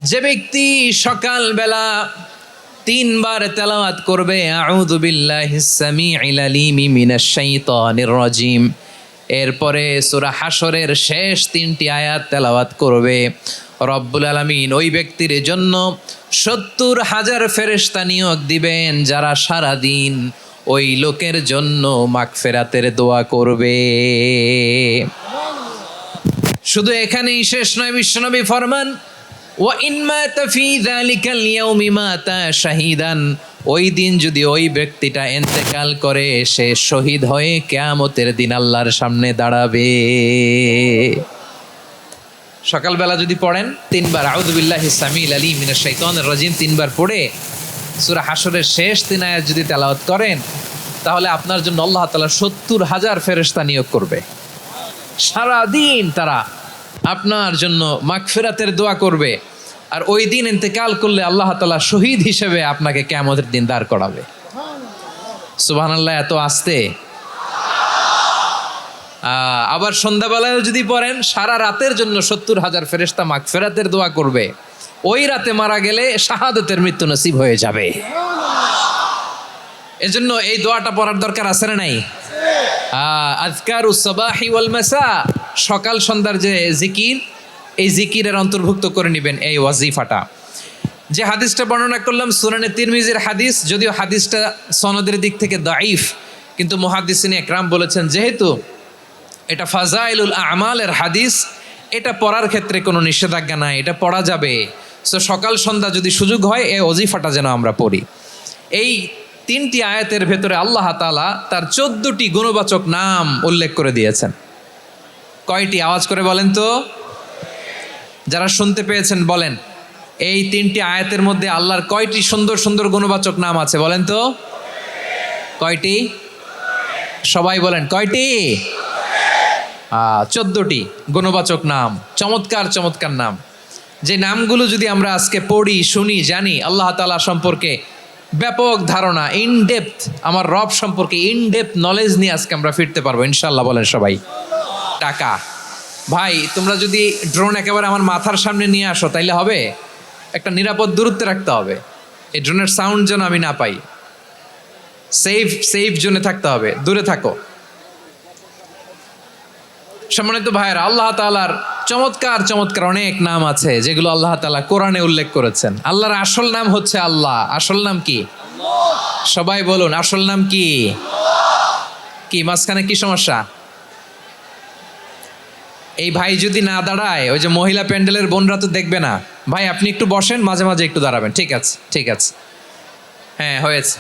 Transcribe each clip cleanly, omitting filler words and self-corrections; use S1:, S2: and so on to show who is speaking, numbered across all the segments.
S1: যে ব্যক্তি সকালবেলা তিনবার তেলাওয়াত করবে আউযু বিল্লাহিস সামিউল আলিম মিনাশ শাইতানির রাজিম, এরপরে সূরা হাশরের শেষ 3টি আয়াত তেলাওয়াত করবে, রব্বুল আলামিন ওই ব্যক্তির জন্য 70,000 ফেরেশতা নিয়োগ দিবেন যারা সারা দিন ওই লোকের জন্য মাগফিরাতের দোয়া করবে। শুধু এখানেই শেষ নয়, বিশ্বনবী ফরমান ওয়া ইন মাতা ফি যালিকাল ইয়াউমি মাতা শাহিদান, ওই দিন যদি ওই ব্যক্তিটা ইন্তেকাল করে সে শহীদ হয়ে কিয়ামতের দিন আল্লাহর সামনে দাঁড়াবে। সকালবেলা যদি পড়েন তিনবার আউযু বিল্লাহিস সামিউল আলিম মিনাশ শাইতানির রাজিম তিনবার পড়ে সূরা হাশরের শেষ 3 আয়াত যদি তেলাওয়াত করেন, তাহলে আপনার জন্য আল্লাহ তাআলা 70,000 ফেরেশতা নিয়োগ করবে। সারা দিন তারা আপনার জন্য মাগফিরাতের দোয়া করবে, আর ওই দিন ইন্তেকাল করলে আল্লাহ তাআলা শহীদ হিসেবে আপনাকে কিয়ামতের দিন দাঁড় করাবে। সুবহানাল্লাহ, এত আস্তে। আবার সন্ধ্যাবেলায় যদি পড়েন সারা রাতের জন্য 70,000 ফেরেশতা মাগফিরাতের দোয়া করবে। ওই রাতে মারা গেলে শাহাদাতের মৃত্যু নসিব হয়ে যাবে। এজন্য এই দোয়াটা পড়ার দরকার আছে না নাই? আযকারুস সাবাহি ওয়াল মাসা, সকাল সন্ধ্যার যে জিকির, এই জিকিরের অন্তর্ভুক্ত করে নেবেন এই ওয়াজিফাটা। যে হাদিসটা বর্ণনা করলাম সুনানে তিরমিজির হাদিস, যদিও হাদিসটা সনদের দিক থেকে দাঈফ, কিন্তু মুহাদ্দিসিনে একরাম বলেছেন যেহেতু এটা ফাজাইলুল আমালের হাদিস, এটা পড়ার ক্ষেত্রে কোনো নিষেধাজ্ঞা নাই, এটা পড়া যাবে। সো সকাল সন্ধ্যা যদি সুযোগ হয় এই ওয়াজিফাটা যেন আমরা পড়ি। এই 3টি আয়াতের ভেতরে আল্লাহ তাআলা তার 14টি গুণবাচক নাম উল্লেখ করে দিয়েছেন। কয়টি? আওয়াজ করে বলেন তো, যারা শুনতে পেয়েছেন বলেন। এই 3টি আয়াতের মধ্যে আল্লাহর কয়টি সুন্দর সুন্দর গুণবাচক নাম আছে বলেন তো? কয়টি? সবাই বলেন কয়টি? 14টি গুণবাচক নাম, চমৎকার চমৎকার নাম। যে নামগুলো যদি আমরা আজকে পড়ি, শুনি, জানি, আল্লাহ তাআলা সম্পর্কে ব্যাপক ধারণা, ইনডেপথ, আমার রব সম্পর্কে ইনডেপথ নলেজ নিয়ে আজকে আমরা ফিরতে পারবো ইনশাআল্লাহ। বলেন সবাই। টাকা ভাই, তোমরা যদি ড্রোন একেবারে আমার মাথার সামনে নিয়ে আসো তাইলে হবে? একটা নিরাপদ দূরত্বে রাখতে হবে, এই ড্রোনের সাউন্ড যেন আমি না পাই। সেফ জোনে থাকতে হবে, দূরে থাকো। সম্মানিত ভাইয়েরা, আল্লাহ তাআলার চমৎকার চমৎকার অনেক নাম আছে যেগুলো আল্লাহ তাআলা কোরআনে উল্লেখ করেছেন। আল্লাহর আসল নাম হচ্ছে আল্লাহ। আসল নাম কি? সবাই বলুন, আসল নাম কি? কি মাঝখানে কি সমস্যা? এই ভাই যদি না দাঁড়ায়, ওই যে মহিলা প্যান্ডেলের বোনরা তো দেখবে না। ভাই আপনি একটু বসেন, মাঝে মাঝে একটু দাঁড়াবেন। ঠিক আছে, ঠিক আছে, হ্যাঁ হয়েছে।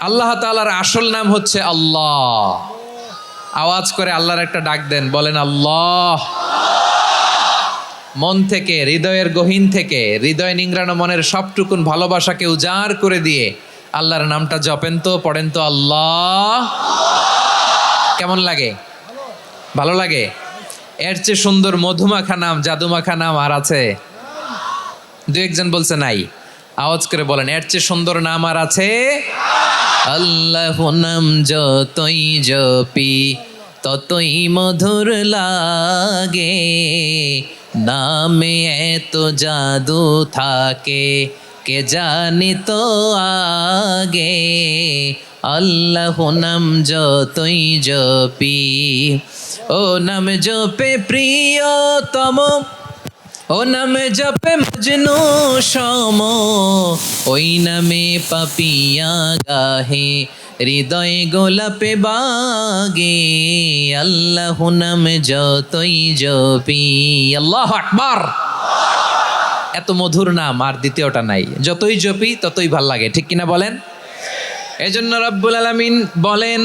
S1: আল্লাহ তাআলার আসল নাম হচ্ছে আল্লাহ। আওয়াজ করে আল্লাহর একটা ডাক দেন, বলেন আল্লাহ। মন থেকে, হৃদয়ের গহীন থেকে, হৃদয় নিংড়ানো মনের সবটুকুন ভালোবাসাকে উজাড় করে দিয়ে আল্লাহর নামটা জপেন তো, পড়েন তো আল্লাহ। কেমন লাগে? ভালো লাগে? এর চেয়ে সুন্দর মধুমাখা নাম, জাদুমাখা নাম আর আছে? দু একজন বলছে নাই। আওয়াজ করে বলেন, এর চেয়ে সুন্দর নাম আর আছে? আল্লাহ নাম যতই জপি ততই মধুর লাগে, নামে এত জাদু থাকে কে জানি তো আগে। আল্লাহ নাম যতই জপি, ও নাম জপে প্রিয়তম, ও নামে জপে মজনু সম, ওই নামে পাপিয়া গাহে হৃদয় গোলাপে বাগে। আল্লাহ নাম যতই জপি, আল্লাহু আকবার। এত মধুর নাম আর দ্বিতীয়টা নাই। যতই জপি ততই ভাল লাগে, ঠিক কিনা বলেন? এজন্য রব্বুল আলামিন বলেন,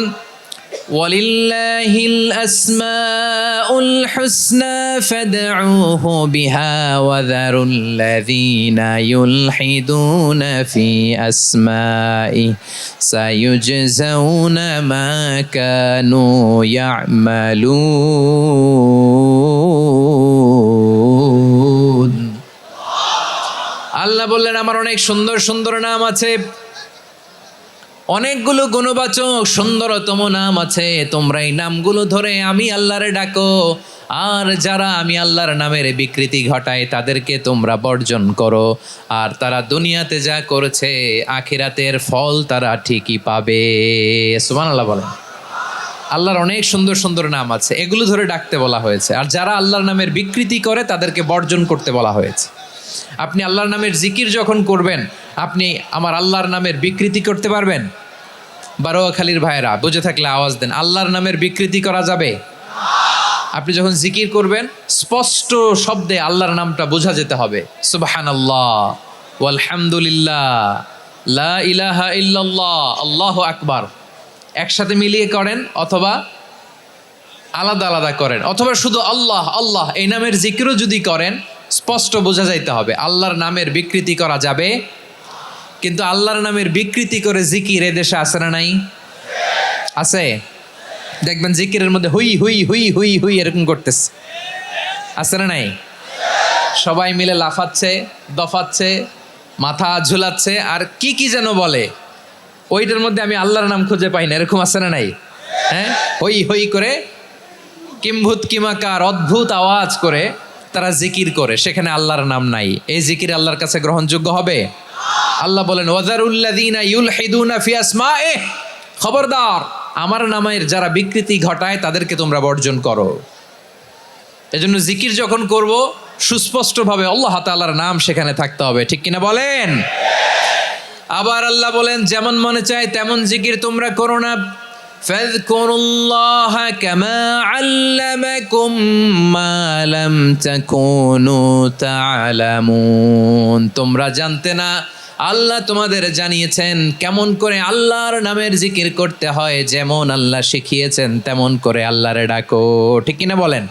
S1: ওয়ালিল্লাহিল আসমাউল হুসনা ফাদউহু বিহা ওয়া যারুল্লাযীনা ইউলহিদুনা ফি আসমাই সায়ুজজাউনা মা কানু ইয়ামালুন। আল্লাহ বললেন, আমার অনেক সুন্দর সুন্দর নাম আছে, অনেকগুলো গুণবাচক সুন্দরতম নাম আছে, তোমরা এই নামগুলো ধরে আমি আল্লাহরে ডাকো। আর যারা আমি আল্লাহর নামের বিকৃতি ঘটায় তাদেরকে তোমরা বর্জন করো। আর তারা দুনিয়াতে যা করেছে আখিরাতের ফল তারা ঠিকই পাবে। সুবহানাল্লাহ বলেন। আল্লাহর অনেক সুন্দর সুন্দর নাম আছে, এগুলো ধরে ডাকতে বলা হয়েছে। আর যারা আল্লাহর নামের বিকৃতি করে তাদেরকে বর্জন করতে বলা হয়েছে। আপনি আল্লাহর নামের জিকির যখন করবেন, আপনি আমার আল্লাহর নামের বিকৃতি করতে পারবেন? বারোয়াখালীর ভাইয়েরা বুঝে থাকলে আওয়াজ দেন, আল্লাহর নামের বিকৃতি করা যাবে? আপনি যখন জিকির করবেন স্পষ্ট শব্দে আল্লাহর নামটা বোঝা যেতে হবে। সুবহানাল্লাহ, আলহামদুলিল্লাহ, লা ইলাহা ইল্লাল্লাহ, আল্লাহু আকবার। একসাথে মিলিয়ে করেন অথবা আলাদা আলাদা করেন, অথবা শুধু আল্লাহ আল্লাহ এই নামের জিকিরও যদি করেন স্পষ্ট বোঝা যাইতে হবে। আল্লাহর নামের বিকৃতি করা যাবে, কিন্তু আল্লাহর নামের বিকৃতি করে জিকির এদেশে আছে না নাই? আছে। দেখবেন জিকিরের মধ্যে হুই হুই হুই হুই হুই এরকম করতেছে, আছে না নাই? সবাই মিলে লাফাচ্ছে, দফাচ্ছে, মাথা ঝুলাচ্ছে, আর কি কি যেন বলে, ওইটার মধ্যে আমি আল্লাহর নাম খুঁজে পাই না, এরকম আছে না নাই? হ্যাঁ, হই হই করে কিম্ভূত কিমাকার অদ্ভুত আওয়াজ করে তারা জিকির করে, সেখানে আল্লাহর নাম নাই। এই জিকির আল্লাহর কাছে গ্রহণযোগ্য হবে? আল্লাহ বলেন ওয়াজারুল্লাযীনা ইউলহিদুনা ফি আসমাইহি, খবরদার আমার নামের যারা বিকৃতি ঘটায় তাদেরকে তোমরা বর্জন করো। এজন্য জিকির যখন করব সুস্পষ্টভাবে আল্লাহ তাআলার নাম সেখানে থাকতে হবে, ঠিক কিনা বলেন? আবার আল্লাহ বলেন যেমন মনে চায় তেমন জিকির তোমরা করো না। ফাযকুরুল্লাহা কামা আল্লামাকুম মা লাম তাকুনু তা'লামুন, তোমরা জানতে না, আল্লাহ তোমাদের জানিয়েছেন কেমন করে আল্লাহর নামের জিকির করতে হয়, যেমন আল্লাহ শিখিয়েছেন তেমন করে আল্লাহরে ডাকো, ঠিক কিনা বলেন?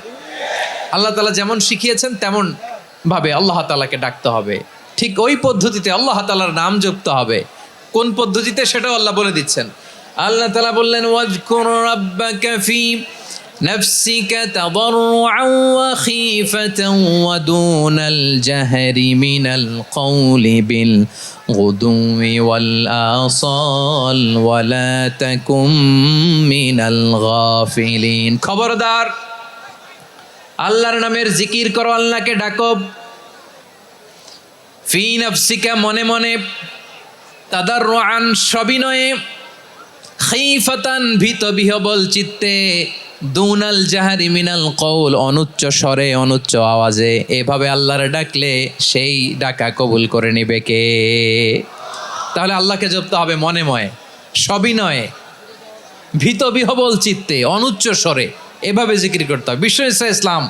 S1: আল্লাহ তাআলা যেমন শিখিয়েছেন তেমন ভাবে আল্লাহ তাআলাকে ডাকতে হবে, ঠিক ওই পদ্ধতিতে আল্লাহ তাআলার নাম জপতে হবে। কোন পদ্ধতিতে সেটাও আল্লাহ বলে দিচ্ছেন। আল্লাহ তাআলা বললেন ওয়াজকুর রাব্বাকা ফি নাফসিকা তাদাররুআন ওয়া খীফাতান ওয়া দুনাল জাহরি মিনাল কওলি বিল গুদুই ওয়াল আসাল ওয়া লা তাকুম মিনাল গাফিলিন। খবরদার আল্লাহর নামের জিকির করো, আল্লাহকে ডাকো। ফি নাফসিকা মনে মনে, তাদাররুআন সবিনয়ে, খীফাতান ভীত বিহবল চিত্তে, দুনাল জাহারি মিনাল কওল অনুচ্চ স্বরে অনুচ্চ আওয়াজে। এভাবে আল্লাহর ডাকলে সেই ডাকা কবুল করে নিবে কে? তাহলে আল্লাহকে জপতে হবে মনে মনে, সবিনয়ে, ভীত বিহবল চিত্তে, অনুচ্চ স্বরে, এভাবে জিকির করতে হবে। বিশ্ব ইসলাম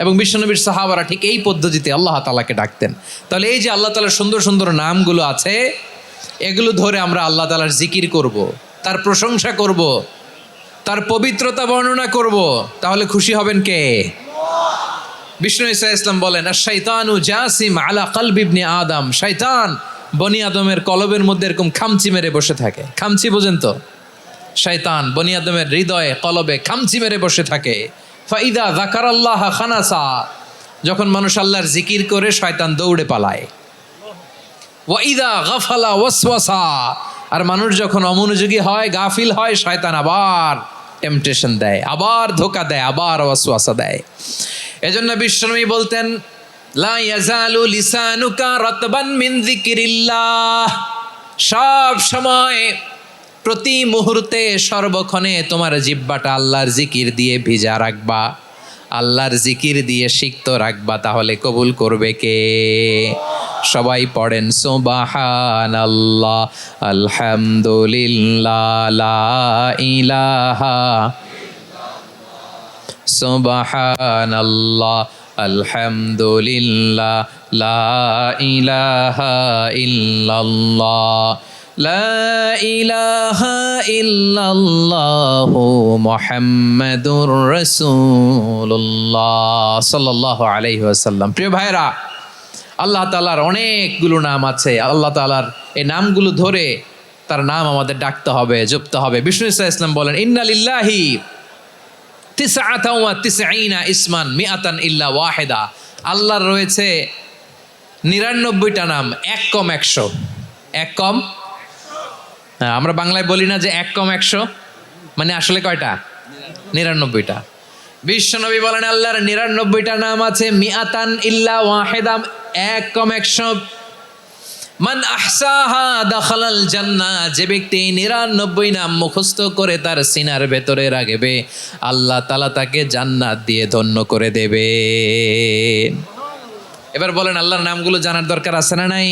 S1: এবং বিশ্বনবীর সাহাবারা ঠিক এই পদ্ধতিতে আল্লাহ তাআলাকে ডাকতেন। তাহলে এই যে আল্লাহ তাআলার সুন্দর সুন্দর নামগুলো আছে, এগুলো ধরে আমরা আল্লাহ তাআলার জিকির করব, তার প্রশংসা করব, তার পবিত্রতা বর্ণনা করব, তাহলে খুশি হবেন কে? বিষ্ণু ঈসা ইসলাম বলেন আশ-শাইতানু জাসিম আলা কলবি ইবনে আদম, শয়তান বনি আদমের কলবের মধ্যে এরকম খামচি মেরে বসে থাকে। খামচি বোঝেন তো? শয়তান বনি আদমের হৃদয়ে কলবে খামচি মেরে বসে থাকে। ফাইদা যাকারাল্লাহ খানাসা, যখন মানুষ আল্লাহর জিকির করে শয়তান দৌড়ে পালায়। ওয়াইদা গাফালা ওয়াসওয়াসা, আর মানুষ যখন অমনোযোগী হয়, গাফিল হয়, শয়তান আবার টেম্পটেশন দেয়, আবার ধোঁকা দেয়, আবার ওয়াসওয়াসা দেয়। এজন্য বিশ্বনবী বলতেন লা ইয়াজালু লিসানুকা রাতবান মিন যিকরিল্লাহ, সব সময় প্রতি মুহূর্তে সর্বক্ষণে তোমার জিহ্বাটা আল্লাহর জিকির দিয়ে ভিজা রাখবা, আল্লাহর জিকির দিয়ে সিক্ত রাখবা, তাহলে কবুল করবে কে? সবাই পড়েন সুবহানাল্লাহ, আলহামদুলিল্লাহ, লা ইলাহা, সুবহানাল্লাহ, আলহামদুলিল্লাহ, লা ইলাহা ইল্লাল্লাহ, লা ইলাহা ইল্লাল্লাহু মুহাম্মাদুর রাসূলুল্লাহ সাল্লাল্লাহু আলাইহি ওয়াসাল্লাম। প্রিয় ভাইরা, আল্লাহ তাআলার অনেকগুলো নাম আছে। আল্লাহ তাআলার এই নামগুলো ধরে তার নাম আমাদের ডাকতে হবে, জপতে হবে। বিষ্ণু ইসলাম বলেন ইন্না লিল্লাহি তিসআতান ওয়া তিসঈনা ইসমান মিআতান ইল্লা ওয়াহিদা, আল্লাহর রয়েছে 99টা নাম, এক কম 100, এক কম আমরা বাংলায় বলি না যে 1 + 100, মানে আসলে কয়টা? 99টা। বিশ্বনবী বলেন আল্লাহর 99টা নাম আছে, মিআতান ইল্লা ওয়াহিদা, 1 + 100। মান আহসাহা দাখালাল জান্নাহ, যে ব্যক্তি 99 নাম মুখস্থ করে তার সিনার ভেতরে রাখবে, আল্লাহ তাআলা তাকে জান্নাত দিয়ে ধন্য করে দেবে। এবার বলেন আল্লাহর নামগুলো জানার দরকার আছে না নাই?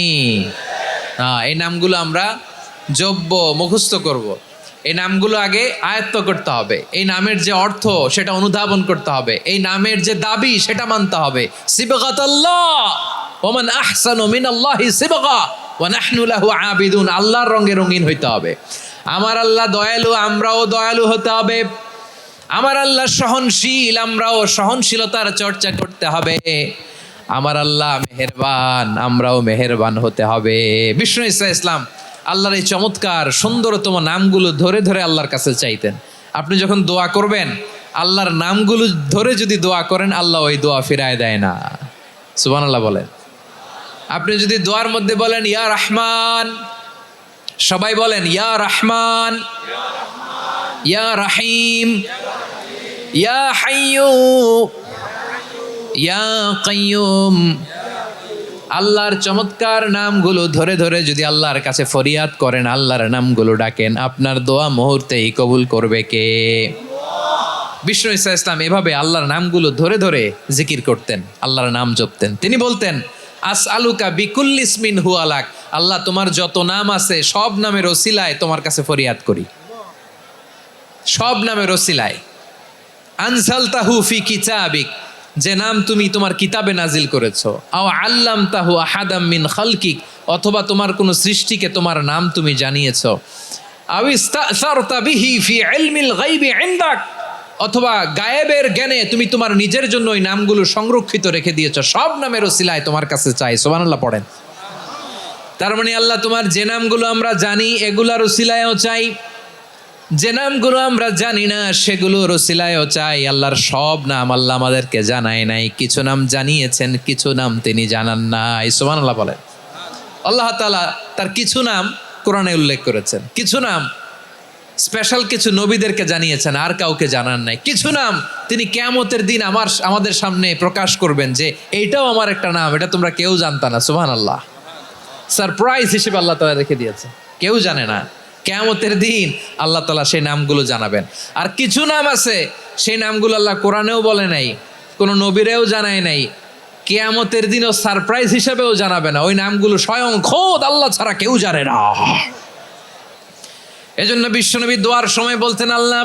S1: এই নামগুলো আমরা জব্য মুখস্থ করব। এই নামগুলো আগে আয়ত্ত করতে হবে। এই নামের যে অর্থ সেটা অনুধাবন করতে হবে। এই নামের যে দাবি সেটা মানতে হবে। সিবগাতাল্লাহ ওয়া মান আহসানু মিনাল্লাহি সিবগা ওয়া নাহনু লাহু আবিদুন। আল্লাহর রঙে রঙিন হইতে হবে। আমার আল্লাহ দয়ালু, আমরাও দয়ালু হতে হবে। আমার আল্লাহ সহনশীল, আমরাও সহনশীলতার চর্চা করতে হবে। আমার আল্লাহ মেহেরবান, আমরাও মেহেরবান হতে হবে। বিষ্ণু ঈসা ইসলাম আল্লাহর এই চমৎকার সুন্দরতম নামগুলো ধরে ধরে আল্লাহর কাছে চাইতেন। আপনি যখন দোয়া করবেন, আল্লাহর নামগুলো ধরে যদি দোয়া করেন, আল্লাহ ওই দোয়া ফিরায় দেয় না। সুবহানাল্লাহ বলেন। আপনি যদি দোয়ার মধ্যে বলেন ইয়া রহমান, সবাই বলেন ইয়া রহমান, ইয়া রহিম, ইয়া হাইয়্যু, ইয়া কাইয়্যুম, আল্লাহর চমৎকার নামগুলো ধরে ধরে যদি আল্লাহর কাছে ফরিয়াদ করেন, আল্লাহর নামগুলো ডাকেন, আপনার দোয়া মুহূর্তেই কবুল করবে কে? বিষ্ণু ঈসা ইসলাম এভাবে আল্লাহর নামগুলো ধরে ধরে জিকির করতেন, আল্লাহর নাম জপতেন। তিনি বলতেন আসআলুকা বিকুল্লি ইসমিন হুয়া লাক, আল্লাহ তোমার যত নাম আছে সব নামের ওসিলায় তোমার কাছে ফরিয়াদ করি, সব নামের ওসিলায়। আনজালতাহু ফি কিতাবিক, যে নাম তুমি তোমার কিতাবে নাজিল করেছো। আও আল্লামতাহু আহাদাম মিন খালকিক, অথবা তোমার কোনো সৃষ্টিকে তোমার নাম তুমি জানিয়েছো। আও ইস্তাসারতা বিহি ফি ইলমিল গায়বি ইনদাক, অথবা গায়েবের জ্ঞানে তুমি তোমার নিজের জন্য ওই নামগুলো সংরক্ষিত রেখে দিয়েছো। সব নামের ওসিলায় তোমার কাছে চাই। সুবহানাল্লাহ পড়েন। তার মানে আল্লাহ তোমার যে নামগুলো আমরা জানি এগুলার ওসিলায়ও চাই, যে নামগুলো আমরা জানি না সেগুলোর ওসিলায়ও চাই। আল্লাহর সব নাম আল্লাহ আমাদেরকে জানায় নাই, কিছু নাম জানিয়েছেন, কিছু নাম তিনি জানান নাই। সুবহানাল্লাহ বলেন। আল্লাহ তাআলা তার কিছু নাম কোরআনে উল্লেখ করেছেন, কিছু নাম স্পেশাল কিছু নবীদেরকে জানিয়েছেন, আর কাউকে জানান নাই। কিছু নাম তিনি কিয়ামতের দিন আমাদের সামনে প্রকাশ করবেন যে এইটাও আমার একটা নাম, এটা তোমরা কেউ জানতা না। সুবহানাল্লাহ। সারপ্রাইজ হিসেবে আল্লাহ তাআলা রেখে দিয়েছে, কেউ জানে না। কিয়ামতের দিন আল্লাহ তাআলা সেই নামগুলো জানাবেন। আর কিছু নাম আছে সেই নামগুলো আল্লাহ কোরআনেও বলে নাই, কোনো নবীরেও জানায় নাই, কিয়ামতের দিনও সারপ্রাইজ হিসেবেও জানাবে না। ওই নামগুলো স্বয়ং খোদ আল্লাহ ছাড়া কেউ জানে না। এজন্য বিশ্বনবী দোয়ার সময় বলতেন, আল্লাহ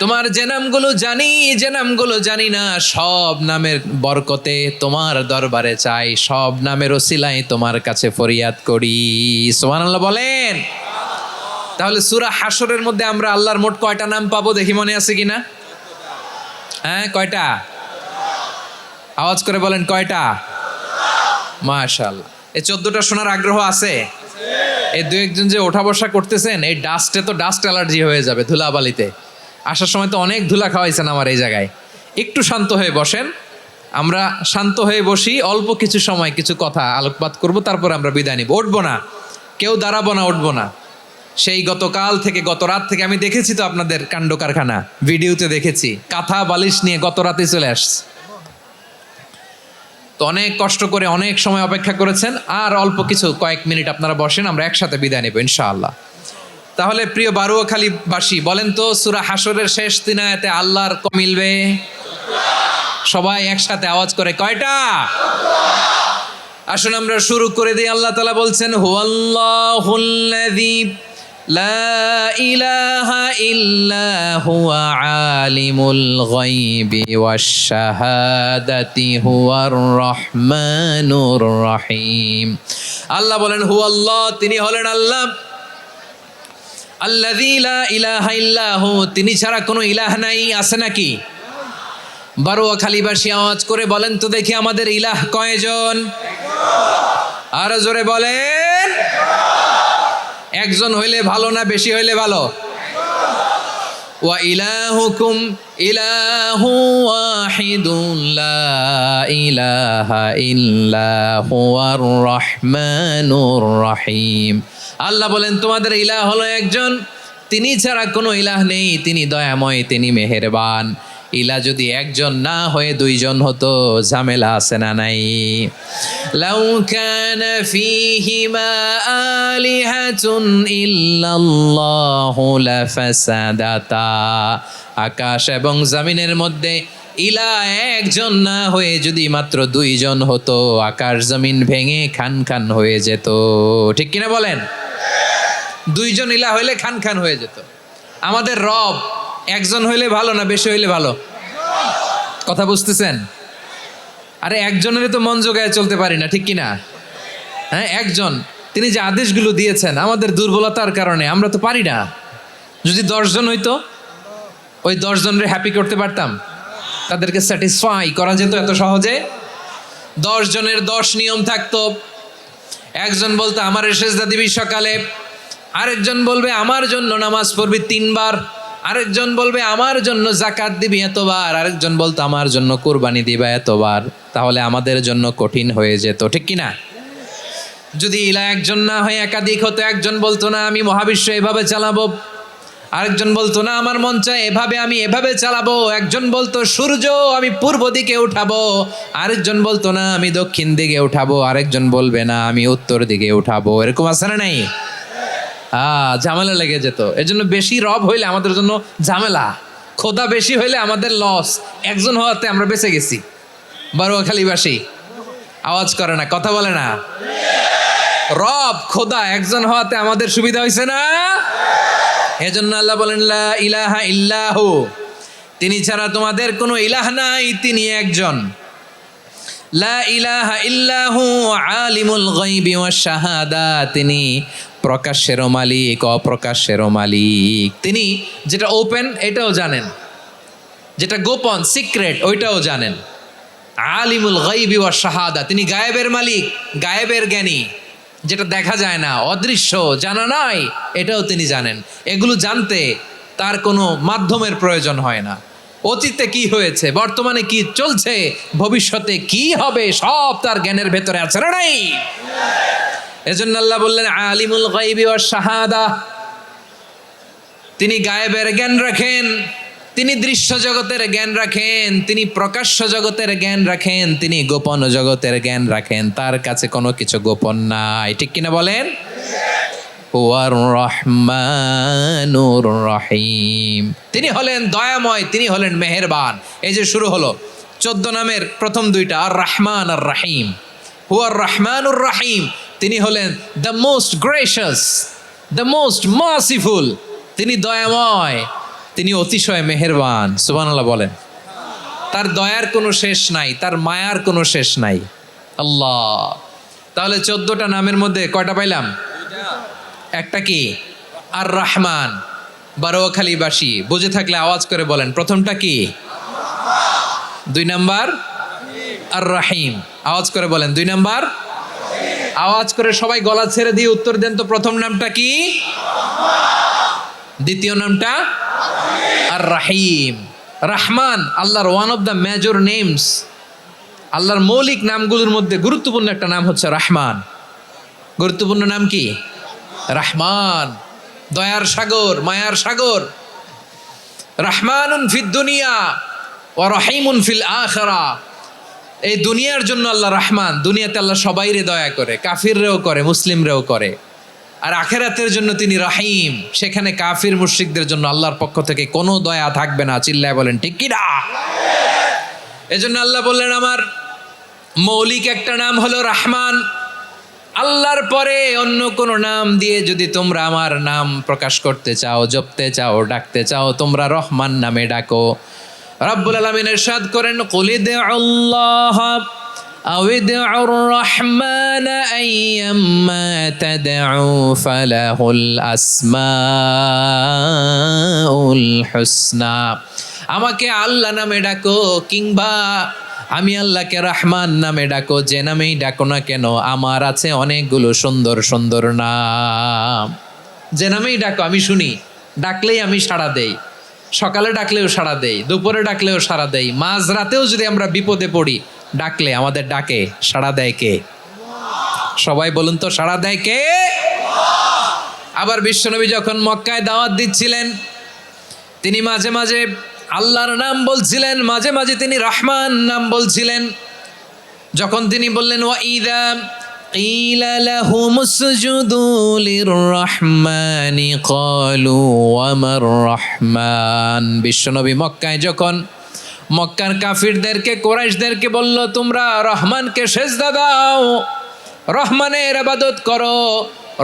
S1: তোমার যে নামগুলো জানি, যে নামগুলো জানি না, সব নামের বরকতে তোমার দরবারে চাই, সব নামের ওসিলায় তোমার কাছে ফরিয়াদ করি। সুবহানাল্লাহ বলেন। তাহলে সূরা হাশরের মধ্যে আমরা আল্লাহর মোট কয়টা নাম পাবো দেখি, মনে আছে কিনা? হ্যাঁ, কয়টা? আওয়াজ করে বলেন কয়টা? মাশাআল্লাহ। এই 14টা শোনার আগ্রহ আছে? এই দু একজন যে ওঠা বসা করতেছেন, এই ডাস্টে তো ডাস্ট অ্যালার্জি হয়ে যাবে, ধুলাবালিতে। আসার সময় তো অনেক ধুলা খাওয়াইছেন আমার এই জায়গায়। একটু শান্ত হয়ে বসেন, আমরা শান্ত হয়ে বসি, অল্প কিছু সময় কিছু কথা আলোকপাত করব, তারপর আমরা বিদায় নিব। উঠবো না, কেউ দাঁড়াবো না, উঠবো না। সেই গতকাল থেকে, গত রাত থেকে আমি দেখেছি তো আপনাদের কাণ্ড কারখানা, ভিডিওতে দেখেছি, কাঁথা বালিশ নিয়ে গত রাতে চলে আসছে। তো অনেক কষ্ট করে অনেক সময় অপেক্ষা করেছেন, আর অল্প কিছু কয়েক মিনিট আপনারা বসেন, আমরা একসাথে বিদায় নেব ইনশাআল্লাহ। তাহলে প্রিয় বারুয়াখালীবাসী, বলেন তো সূরা হাশরের শেষ 3 আয়াতে আল্লাহর ক মিলবে? সবাই একসাথে আওয়াজ করে কয়টা? আসুন আমরা শুরু করে দিই। আল্লাহ তাআলা বলছেন, হুয়াল্লাহুল্লাযী লা ইলাহা ইল্লা হুয়া আলিমুল গায়বি ওয়াশ শাহাদাতি হুয়ার রহমানুর রহিম। আল্লাহ বলেন হুয়াল্লাহ, তিনি হলেন আল্লাহ। আল্লাযী লা ইলাহা ইল্লা হু, তিনি ছাড়া কোনো ইলাহ নাই। আছে নাকি? বারুয়াখালীবাসী আওয়াজ করে বলেন তো দেখি, আমাদের ইলাহ কয়জন? আরো জোরে বলেন। একজন হইলে ভালো না বেশি হইলে ভালো? ওয়া ইলাহুকুম ইলাহু ওয়াহিদুন লা ইলাহা ইল্লা হুয়ার রহমানুর রহিম। আল্লাহ বলেন তোমাদের ইলাহ হলো একজন, তিনি ছাড়া কোনো ইলাহ নেই, তিনি দয়াময়, তিনি মেহেরবান। ইলা যদি একজন না হয়ে দুইজন হতো, ঝামেলা আছে না নাই? লাউ কানা ফীহিমা আলিহাতুন ইল্লাল্লাহু লাফাসাদাতা। আকাশ এবং জমিনের মধ্যে ইলা একজন না হয়ে যদি মাত্র দুইজন হতো, আকাশ জমিন ভেঙে খান খান হয়ে যেত। ঠিক কিনা বলেন? দুইজন ইলা হইলে খান খান হয়ে যেত। আমাদের রব একজন হইলে ভালো না বেশি হইলে ভালো? কথা বুঝতেছেন? আরে একজনের তো মন জোগায় চলতে পারি না, ঠিক কিনা? হ্যাঁ, একজন, তিনি যে আদেশগুলো দিয়েছেন আমাদের দুর্বলতার কারণে আমরা তো পারি না। যদি 10 জন হইতো, ওই 10 জনের হ্যাপি করতে পারতাম, তাদেরকে স্যাটিসফাই করা যেত এত সহজে? 10 জনের 10 নিয়ম থাকতো। একজন বলতো আমার সেজদা দিবি সকালে, আরেকজন বলবে আমার জন্য নামাজ পড়বি 3 বার, আরেকজন বলবে আমার জন্য যাকাত দিবি এতবার, আরেকজন বলতো আমার জন্য কুরবানি দিবা এতবার। তাহলে আমাদের জন্য কঠিন হয়ে যেত, ঠিক কিনা? যদি ইলা একজন না হয়ে একাধিক হতো, একজন বলতো না আমি মহাবিশ্ব এভাবে চালাবো, আরেকজন বলতো না আমার মন চায় এভাবে, আমি এভাবে চালাবো, একজন বলতো সূর্য আমি পূর্ব দিকে উঠাবো, আরেকজন বলতো না আমি দক্ষিণ দিকে উঠাবো, আরেকজন বলবে না আমি উত্তর দিকে উঠাবো। এরকম আছে না নাই? ঝামেলা লেগে যেত। এজন্য বেশি রব হইলে আমাদের জন্য ঝামেলা, খোদা বেশি হইলে আমাদের লস। একজন হওয়াতে আমরা বেঁচে গেছি। বারোয়াখালীবাসী আওয়াজ করে না, কথা বলে না। রব খোদা একজন হওয়াতে আমাদের সুবিধা হয়েছে না? এজন্য আল্লাহ বলেন লা ইলাহা ইল্লাহু, তিনি ছাড়া তোমাদের কোনো ইলাহ নাই, তিনি একজন। লা ইলাহা ইল্লাহু আলিমুল গায়বি ওয়াশ শাহাদা, তিনি প্রকাশ্যেরও মালিক অপ্রকাশ্যেরও মালিক। তিনি যেটা ওপেন এটাও জানেন, যেটা গোপন সিক্রেট ওইটাও জানেন। আলিমুল গায়বি ওয়াশ শাহাদা, তিনি গায়েবের মালিক, গায়েবের জ্ঞানী, যেটা দেখা যায় না, অদৃশ্য, জানা নাই, এটাও তিনি জানেন। এগুলো জানতে তার কোনো মাধ্যমের প্রয়োজন হয় না। অতীতে কি হয়েছে, বর্তমানে কি চলছে, ভবিষ্যতে কি হবে, সব তার জ্ঞানের ভেতরে আছে না নাই? এজন্য আল্লাহ বললেন আলিমুল গায়বি ওয়াশ শাহাদা, তিনি গায়েবের জ্ঞান রাখেন, তিনি দৃশ্য জগতের জ্ঞান রাখেন, তিনি প্রকাশ্য জগতের জ্ঞান রাখেন, তিনি গোপন জগতের জ্ঞান রাখেন। তার কাছে কোনো কিছু গোপন নাই, ঠিক কিনা বলেন? হুয়ার রহমানুর রহিম, তিনি হলেন দয়াময়, তিনি হলেন মেহেরবান। এই যে শুরু হলো 14 নামের প্রথম দুইটা, আর রহমান আর রহিম। হুয়ার রহমানুর রহিম, তিনি হলেন the most gracious, the most merciful, তিনি দয়াময়, তিনি অতিশয় মেহেরবান। সুবহানাল্লাহ বলেন। তার দয়ার কোনো শেষ নাই, তার মায়ার কোনো শেষ নাই। আল্লাহ, তাহলে 14টা নামের মধ্যে কয়টা পাইলাম? একটা কি? আর রহমান। বারোয়াখালীবাসী বুঝে থাকলে আওয়াজ করে বলেন, প্রথমটা কি? 2 নাম্বার আর রহিম। আওয়াজ করে বলেন 2 নাম্বার। আওয়াজ করে সবাই গলা ছেড়ে দিয়ে উত্তর দেন তো, প্রথম নামটা কি? দ্বিতীয় নামটা? আর রহিম। রহমান আল্লাহর one of the major names. আল্লাহর মৌলিক নামগুলোর মধ্যে গুরুত্বপূর্ণ একটা নাম হচ্ছে রহমান। গুরুত্বপূর্ণ নাম কি? রহমান, দয়ার সাগর, মায়ার সাগর। রহমানুন ফিদ দুনিয়া ওয়া রহিমুন ফিল আখিরা। এই দুনিয়ার জন্য আল্লাহ রহমান, দুনিয়াতে আল্লাহ সবাইরে দয়া করে, কাফিররেও করে, মুসলিমরেও করে। আর আখিরাতের জন্য তিনি রহিম, সেখানে কাফির মুশরিকদের জন্য আল্লাহর পক্ষ থেকে কোনো দয়া থাকবে না। চিল্লায় বলেন ঠিক কি না? এজন্য আল্লাহ বললেন আমার মৌলিক একটা নাম হলো রহমান। আল্লাহর পরে অন্য কোনো নাম দিয়ে যদি তোমরা আমার নাম প্রকাশ করতে চাও, জপতে চাও, ডাকতে চাও, তোমরা রহমান নামে ডাকো। রব্বুল আলামিন ইরশাদ করেন কুলিদুল্লাহ আউদিউর রহমান আইয়াম্মা তাদউ ফালাহুল আসমাউল হুসনা। আমাকে আল্লাহ নামে ডাকো, কিংবা আমি আল্লাহকে রহমান নামে ডাকো, যে নামেই ডাকো না কেন আমার আছে অনেকগুলো সুন্দর সুন্দর নাম। যে নামেই ডাকো আমি শুনি, ডাকলেই আমি সাড়া দেই। সকালে ডাকলেও সাড়া দেই, দুপুরে ডাকলেও সাড়া দেই, মাঝরাতেও যদি আমরা বিপদে পড়ি ডাকলে আমাদের ডাকে সাড়া দেয় কে? সবাই বলুন তো, সাড়া দেয় কে? আবার বিশ্বনবী যখন মক্কায় দাওয়াত দিচ্ছিলেন, তিনি মাঝে মাঝে আল্লাহর নাম বলছিলেন, মাঝে মাঝে তিনি রহমান নাম বলছিলেন। যখন তিনি বললেন ওয়াইদা কিলা লাহুম উসজুদু লিররহমানি ক্বালু ওয়ামার রহমান। বিশ্বনবী মক্কায় যখন মক্কার কাফিরদেরকে, কুরাইশদেরকে বলল তোমরা রহমানকে সেজদা দাও, রহমানের ইবাদত করো,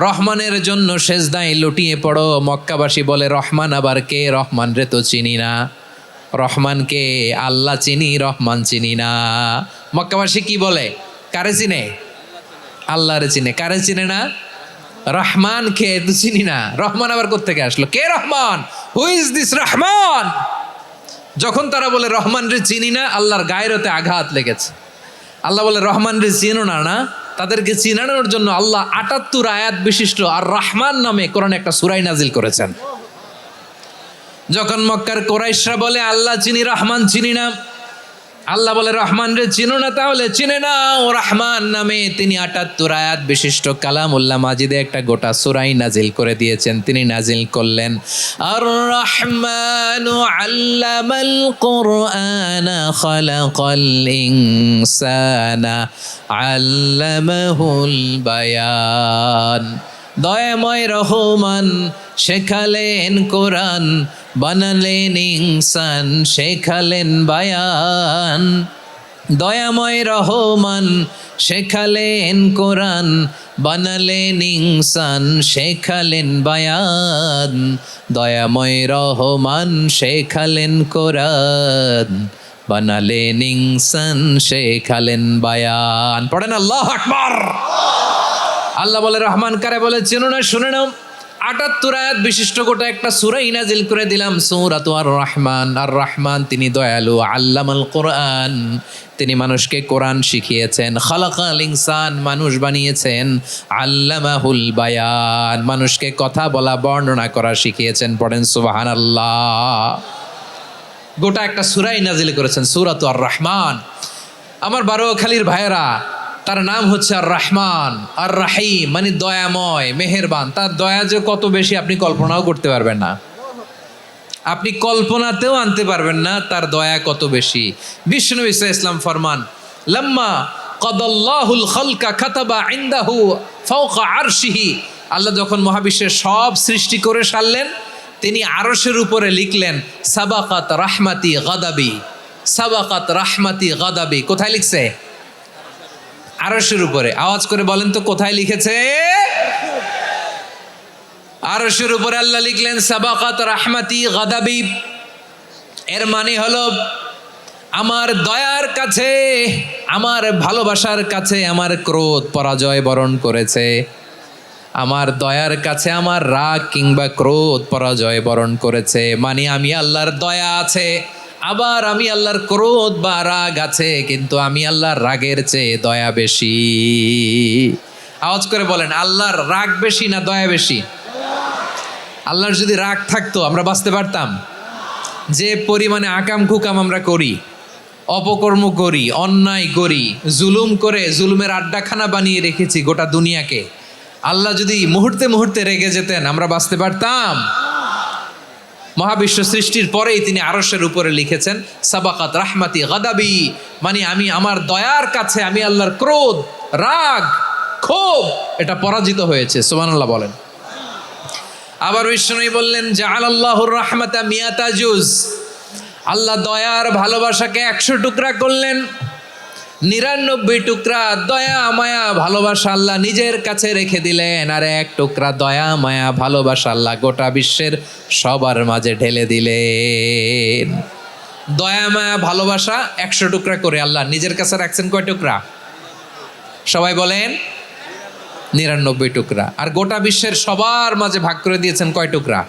S1: রহমানের জন্য সেজদায় লুটিয়ে পড়ো, মক্কাবাসী বলে রহমান আবার কে? রহমান রে তো চিনি না। রহমানকে? আল্লাহ চিনি, রহমান চিনি না। মক্কাবাসী কি বলে? কারে চিনে? আল্লাহরে চিনে। কারে চিনে না? রহমান কে তো চিনি না। রহমান আবার কোত্থেকে আসলো? কে Rahman? Who is this Rahman? যখন তারা বলে রহমান রে চিনি না, আল্লাহর গায়রতে আঘাত লেগেছে। আল্লাহ বলে রহমান রে চিনো না? না, তাদেরকে চিনানোর জন্য আল্লাহ ৭৮ আয়াত বিশিষ্ট আর রহমান নামে কোরআনে একটা সূরা নাজিল করেছেন। যখন মক্কার কুরাইশরা বলে আল্লাহ চিনি, রহমান চিনি না, আল্লাহ বলে রহমান রে চিনো না, তাহলে চিনে নাও রহমান নামে তিনি ৭৮ আয়াত বিশিষ্ট কালামুল্লাহ মাজিদে একটা গোটা সূরাই নাজিল করে দিয়েছেন। তিনি নাজিল করলেন আর রহমানু আল্লামাল কুরআনা খালাকাল ইনসানা আল্লামাহুল বায়ান। দয়াময় রহমান শেখালেন কোরআন, বানালেন ইনসান, শেখালেন বায়ান। দয়াময় রহমান শেখালেন কোরআন, বানালেন ইনসান, শেখালেন বায়ান। দয়াময় রহমান শেখালেন কোরআন, বানালেন ইনসান, শেখালেন বায়ান। পড়েন আল্লাহু আকবার। আল্লাহ বলে রহমান কারে বলে চেনো না? শুনে নাও, ৭৮ আয়াত বিশিষ্ট গোটা একটা সূরা নাজিল করে দিলাম, সূরাতু আর রহমান। আর রহমান তিনি দয়ালু, আল্লামাল কোরআন, তিনি মানুষকে কোরআন শিখিয়েছেন। খালাকাল ইনসান, মানুষ বানিয়েছেন। আল্লামাহুল বায়ান, মানুষকে কথা বলা, বর্ণনা করা শিখিয়েছেন। পড়েন সুবহানাল্লাহ। গোটা একটা সূরাই নাজিল করেছেন, সূরাতু আর রহমান। আমার বারোখালীর ভাইয়েরা, তার নাম হচ্ছে আর রহমান আর রাহিম, মানে দয়াময়, মেহেরবান। তার দয়া যে কত বেশি আপনি কল্পনাও করতে পারবেন না, আপনি কল্পনাতেও আনতে পারবেন না তার দয়া কত বেশি। বিশ্বনবী সাল্লাল্লাহু আলাইহি ওয়াসাল্লাম ফরমান লাম্মা কাদাল্লাহুল খালকা কাতাবা ইনদাহু ফাওকা আরশিহি। আল্লাহ যখন মহাবিশ্বের সব সৃষ্টি করে সারলেন, তিনি আরশের উপরে লিখলেন সাবাকাত রাহমাতি গাদাবি, সাবাকাত রাহমাতি গাদাবি। কোথায় লিখছে? আরশের উপরে। আওয়াজ করে বলেন তো কোথায় লিখেছে? আরশের উপরে আল্লাহ লিখলেন সাবাকাত রাহমাতি গাদাবি। এর মানে হলো আমার দয়ার কাছে, আমার ভালোবাসার কাছে আমার ক্রোধ পরাজয় বরণ করেছে। আমার দয়ার কাছে আমার রাগ কিংবা ক্রোধ পরাজয় বরণ করেছে। মানে আমি আল্লাহর দয়া আছে, আবার আমি আল্লাহর ক্রোধ বা রাগ আছে, কিন্তু আমি আল্লাহর রাগের চেয়ে দয়া বেশি। আওয়াজ করে বলেন, আল্লাহর রাগ বেশি না দয়া বেশি? আল্লাহর যদি রাগ থাকতো আমরা বাঁচতে পারতাম? যে পরিমাণে আকাম কুকাম আমরা করি, অপকর্ম করি, অন্যায় করি, জুলুম করে জুলুমের আড্ডাখানা বানিয়ে রেখেছি গোটা দুনিয়াকে, আল্লাহ যদি মুহূর্তে মুহূর্তে রেগে যেতেন আমরা বাঁচতে পারতাম? মহাবিশ্ব সৃষ্টির পরেই তিনি আরশের উপরে লিখেছেন সাবাকাত রাহমাতি গাদাবি, মানে আমি আমার দয়ার কাছে আমি আল্লাহর ক্রোধ, রাগ, ক্ষোভ এটা পরাজিত হয়েছে। সুবহানাল্লাহ বলেন। আবার বিষ্ণু বললেন জাআলাল্লাহুর রাহমাতা মিয়াতা জুজ, আল্লাহ দয়ার ভালোবাসাকে 100 টুকরা করলেন। 99 টুকরা দয়া মায়া ভালোবাসা আল্লাহ নিজের কাছে রেখে দিলেন, আর 1 টুকরা দয়া মায়া ভালোবাসা আল্লাহ গোটা বিশ্বের সবার মাঝে ঢেলে দিলেন। দয়া মায়া ভালোবাসা 100 টুকরা করে আল্লাহ নিজের কাছে রাখছেন কয় টুকরা? সবাই বলেন 99 টুকরা। আর গোটা বিশ্বের সবার মাঝে ভাগ করে দিয়েছেন কয় টুকরা?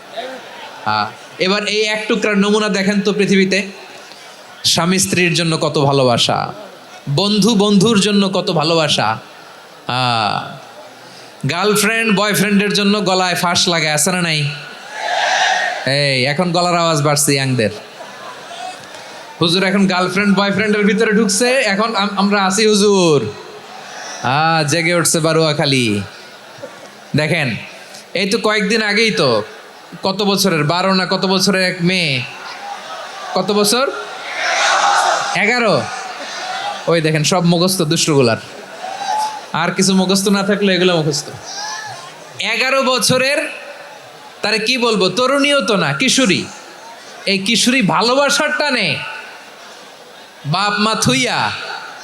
S1: এবার এই 1 টুকরার নমুনা দেখেন তো পৃথিবীতে। স্বামী স্ত্রীর জন্য কত ভালোবাসা, বন্ধু বন্ধুর জন্য কত ভালোবাসা, গার্লফ্রেন্ড বয়ফ্রেন্ডের জন্য গলায় ফাঁস লাগায়, আছে না নাই? এই এখন গলার আওয়াজ বাড়ছে ইয়াংদের। হুজুর এখন গার্লফ্রেন্ড বয়ফ্রেন্ডের ভিতরে ঢুকছে, এখন আমরা আছি হুজুর। জেগে উঠছে বারুয়াখালী। দেখেন এই তো কয়েকদিন আগেই তো, কত বছরের 12 না কত বছরের এক মেয়ে, কত বছর 11, ওই দেখেন সব মুখস্থ দুষ্টগুলার, আর কিছু মুখস্থ না থাকলে এগুলো মুখস্থ। 11 বছরের, তারে কি বলবো, তরুণীও তো না, কিশোরী। এই কিশোরী ভালোবাসার টানে বাপ মা থুইয়া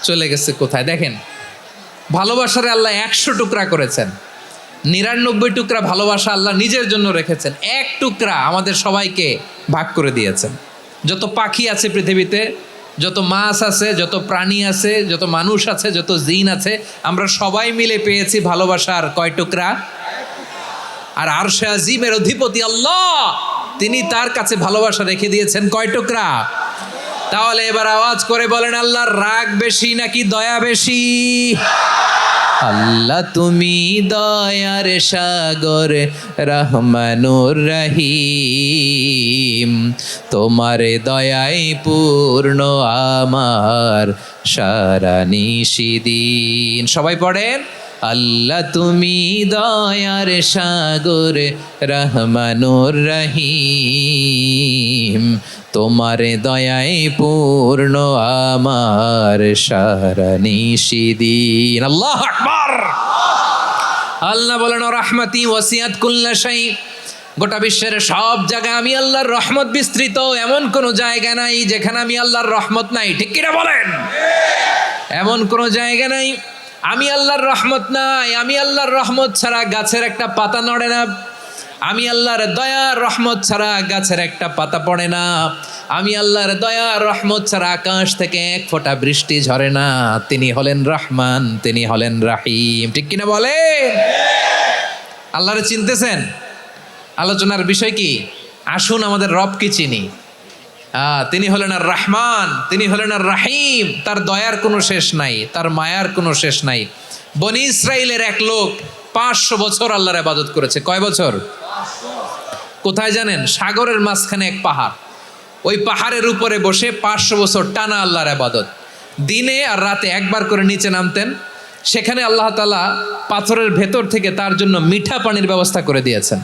S1: চলে গেছে কোথায়। দেখেন ভালোবাসারে আল্লাহ 100 টুকরা করেছেন, 99 টুকরা ভালোবাসা আল্লাহ নিজের জন্য রেখেছেন, 1 টুকরা আমাদের সবাইকে ভাগ করে দিয়েছেন। যত পাখি আছে পৃথিবীতে, যত মাছ আছে, যত প্রাণী আছে, যত মানুষ আছে, যত জিন আছে, আমরা সবাই মিলে পেয়েছি ভালোবাসার কয় টুকরা? আর আরশে আজিমের অধিপতি আল্লাহ, তিনি তার কাছে ভালোবাসা রেখে দিয়েছেন কয় টুকরা? তাহলে এবার আওয়াজ করে বলেন, আল্লাহর রাগ বেশি নাকি দয়া বেশি? আল্লাহ তুমি দয়ার সাগর রহমানুর রহিম, তোমার দয়ায় পূর্ণ আমার সারা নিশিদিন। সবাই পড়েন, আল্লাহ তুমি দয়ার সাগর রহমানুর রহিম, তোমার দয়ায় পূর্ণ আমার সারা নিশিদিন। আল্লাহু আকবার। আল্লাহ বলেন, রাহমাতি ওয়াসিয়াত কুল্লা শাই, গোটা বিশ্বের সব জায়গায় আমি আল্লাহর রহমত বিস্তৃত, এমন কোন জায়গা নাই যেখানে আমি আল্লাহর রহমত নাই। ঠিক কিনা বলেন? এমন কোন জায়গা নাই আমি আল্লাহর রহমত নাই। আমি আল্লাহর রহমত ছাড়া গাছের একটা পাতা নড়ে না, আমি আল্লাহর দয়া রহমত ছাড়া গাছের একটা পাতা পড়ে না, আমি আল্লাহর দয়া রহমত ছাড়া আকাশ থেকে এক ফোঁটা বৃষ্টি ঝরে না। তিনি হলেন রহমান, তিনি হলেন রাহিম। ঠিক কিনা বলে? আল্লাহরে চিনতেছেন? আলোচনার বিষয় কি? আসুন আমাদের রবকে চিনি। তিনি হলেন আর রহমান, তিনি হলেন আর রাহিম। তার দয়ার কোনো শেষ নাই, তার মায়ার কোনো শেষ নাই। বনি ইসরাইলের এক লোক 500 বছর আল্লাহর ইবাদত করেছে। কয় বছর? কোথায় জানেন? সাগরের মাঝখানে এক পাহাড়, ওই পাহাড়ের উপরে বসে 500 বছর টানা আল্লাহর ইবাদত। দিনে আর রাতে একবার করে নিচে নামতেন। সেখানে আল্লাহ তাআলা পাথরের ভেতর থেকে তার জন্য মিঠা পানির ব্যবস্থা করে দিয়েছেন,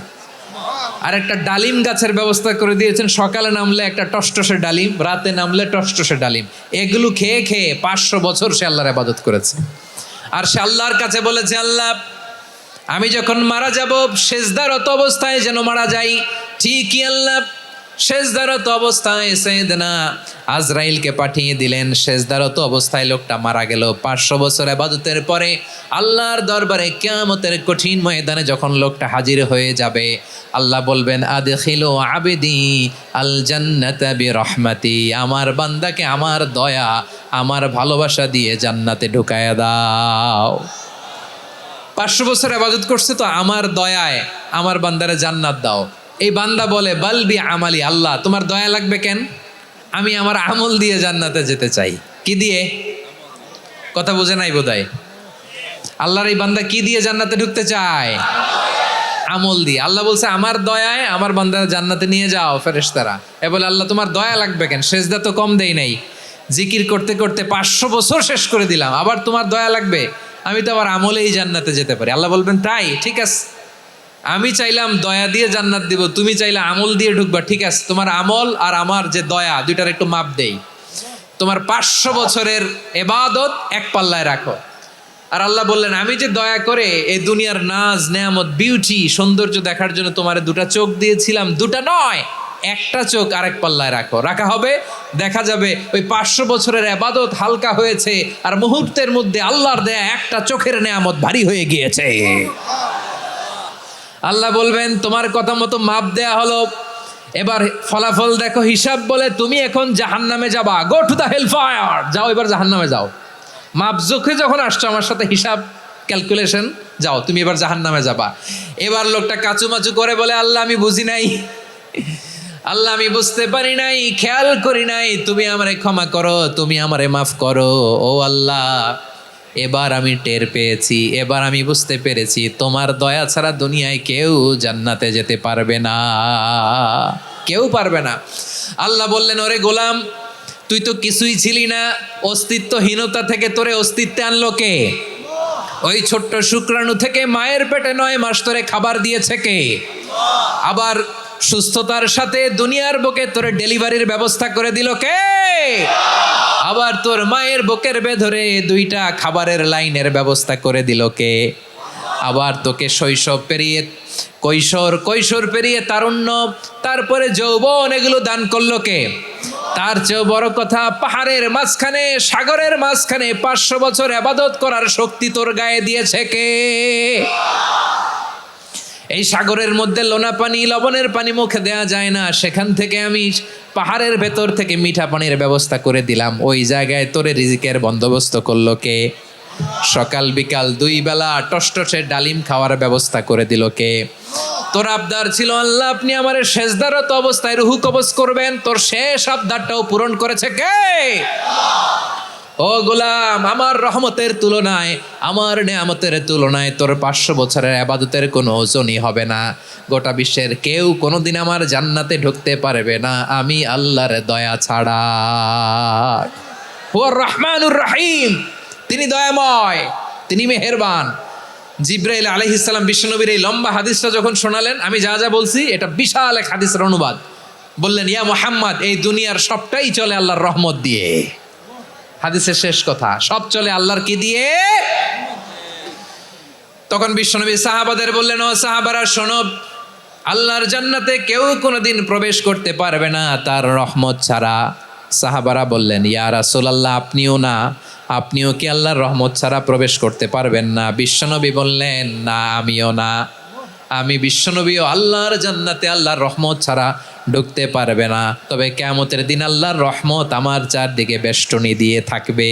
S1: আর একটা ডালিম গাছের ব্যবস্থা করে দিয়েছেন। সকালে নামলে একটা টসটসে ডালিম, রাতে নামলে টসটসে ডালিম। এগুলো খেয়ে খেয়ে 500 বছর সে আল্লাহর ইবাদত করেছে। আর সে আল্লাহর কাছে বলেছে, আল্লাহ আমি যখন মারা যাব সেজদারত অবস্থায় যেন মারা যাই। ঠিকই আল্লাহ সেজদারত অবস্থায় সাইয়েদনা আজরাইলকে পাঠিয়ে দিলেন। সেজদারত অবস্থায় লোকটা মারা গেল। 500 বছর ইবাদতের পরে আল্লাহর দরবারে কিয়ামতের কঠিন ময়দানে যখন লোকটা হাজির হয়ে যাবে, আল্লাহ বলবেন, আদখিলু আবদি আল জান্নাতা বিরহমাতি, আমার বান্দাকে আমার দয়া, আমার ভালোবাসা দিয়ে জান্নাতে ঢুকায়া দাও। 500 বছর ইবাদত করছে তো, আমার দয়ায় আমার বান্দারে জান্নাত দাও। এই বান্দা বলে, বালবি আমালি, আল্লাহ তোমার দয়া লাগবে কেন? আমি আমার আমল দিয়ে জান্নাতে যেতে চাই। কি দিয়ে? কথা বোঝে নাই বোধহয়। আল্লাহর এই বান্দা কি দিয়ে জান্নাতে ঢুকতে চায়? আমল দিয়ে। আল্লাহ বলছে, আমার দয়ায় আমার বান্দারা জান্নাতে নিয়ে যাও ফেরেশতারা। এ বলে, আল্লাহ তোমার দয়া লাগবে কেন? সেজদা তো কম দেই নাই, জিকির করতে করতে 500 বছর শেষ করে দিলাম, আবার তোমার দয়া লাগবে? আমি তো আবার আমলেই জান্নাতে যেতে পারি। আল্লাহ বলবেন, তাই ঠিক আছে, আমি চাইলাম দয়া দিয়ে জান্নাত দিব, তুমি চাইলে আমল দিয়ে ঢুকবা। ঠিক আছে, তোমার আমল আর আমার যে দয়া, দুইটার একটু মাপ দেই। তোমার 500 বছরের ইবাদত এক পাল্লায় রাখো। আর আল্লাহ বললেন, আমি যে দয়া করে এই দুনিয়ার নাজ নেয়ামত বিউটি সৌন্দর্য দেখার জন্য তোমারে 2টা চোখ দিয়েছিলাম, 2টা নয়, একটা চোখ আরেক পাল্লায় রাখো। রাখা হবে, দেখা যাবে ওই 500 বছরের ইবাদত হালকা হয়েছে, আর মুহূর্তের মধ্যে আল্লাহর দেয়া একটা চোখের নেয়ামত ভারী হয়ে গিয়েছে। আল্লাহ বলবেন, তোমার কথা মতো মাপ দেয়া হলো, এবার ফলাফল দেখো, হিসাব বলে তুমি এখন জাহান্নামে যাবা। Go to the hell fire, যাও এবার জাহান্নামে যাও। মাপ জোখে যখন আসছো আমার সাথে হিসাব ক্যালকুলেশন, যাও তুমি এবার জাহান্নামে যাবা। এবার লোকটা কাচুমাচু করে বলে, আল্লাহ আমি বুঝি নাই, আল্লাহ আমি বুঝতে পারি নাই, খেয়াল করি নাই, তুমি আমারে ক্ষমা করো, তুমি আমারে মাফ করো। ও আল্লাহ, এবার আমি টের পেয়েছি, এবার আমি বুঝতে পেরেছি, তোমার দয়া ছাড়া দুনিয়ায় কেউ জান্নাতে যেতে পারবে না। কেউ পারবে না। আল্লাহ বললেন, ওরে গোলাম, তুই তো কিছুই ছিলি না, অস্তিত্বহীনতা থেকে তোরে অস্তিত্বে আনলো কে? ওই ছোট্ট শুক্রাণু থেকে মায়ের পেটে 9 মাস ধরে খাবার দিয়েছে কে? আবার সুস্থতার সাথে দুনিয়ার বুকে তোরে ডেলিভারির ব্যবস্থা করে দিল কে? আবার তোর মায়ের বুকের ভেতরে 2টা খাবারের লাইনের ব্যবস্থা করে দিল কে? আবার তোকে শৈশব পেরিয়ে কৈশোর পেরিয়ে তারুণ্য, তারপরে যৌবন, এগুলো দান করলো কে? তার চেয়েও বড় কথা, পাহাড়ের মাঝখানে, সাগরের মাঝখানে 500 বছর ইবাদত করার শক্তি তোর গায়ে দিয়েছে কে? এই সাগরের মধ্যে লোনা পানি, লবণের পানি মুখে দেয়া যায় না, সেখান থেকে আমি পাহাড়ের ভেতর থেকে মিঠা পানির ব্যবস্থা করে দিলাম। ওই জায়গায় তোরে রিজিকের বন্দোবস্ত করলো কে? সকাল বিকাল 2 বেলা টসটসে ডালিম খাওয়ার ব্যবস্থা করে দিল কে? তোর আবদার ছিল, আল্লাহ আপনি আমার সেজদারত অবস্থায় রুহু কবজ করবেন, তোর শেষ আবদারটাও পূরণ করেছে কে? ও গোলাম, আমার রহমতের তুলনায়, আমার নেয়ামতের তুলনায় তোর 500 বছরের ইবাদতের কোনো ওজনই হবে না। গোটা বিশ্বের কেউ কোনোদিন আমার জান্নাতে ঢুকতে পারবে না আমি আল্লাহর দয়া ছাড়া। হুয়ার রহমানুর রহিম, তিনি দয়াময়, তিনি মেহেরবান। জিব্রাইল আলাইহিস সালাম বিশ্বনবীর এই লম্বা হাদিসটা যখন শোনালেন, আমি যা যা বলছি এটা বিশাল এক হাদিসের অনুবাদ। বললেন, ইয়া মুহাম্মদ, এই দুনিয়ার সবটাই চলে আল্লাহর রহমত দিয়ে। হাদিসের শেষ কথা, সব চলে আল্লাহর কি দিয়ে? তখন বিশ্বনবী সাহাবাদের বললেন, ও সাহাবারা শোনো, আল্লাহর জান্নাতে কেউ কোনোদিন প্রবেশ করতে পারবে না তার রহমত ছাড়া। সাহাবারা বললেন, ইয়া রাসূলুল্লাহ, আপনিও না? আপনিও কি আল্লাহর রহমত ছাড়া প্রবেশ করতে পারবেন না? বিশ্বনবী বললেন, না, আমিও না। আমি বিশ্বনবীও আল্লাহর জান্নাতে আল্লাহর রহমত ছাড়া ঢুকতে পারবে না। তবে কিয়ামতের দিন আল্লাহর রহমত আমার চারদিকে বেষ্টনী দিয়ে থাকবে।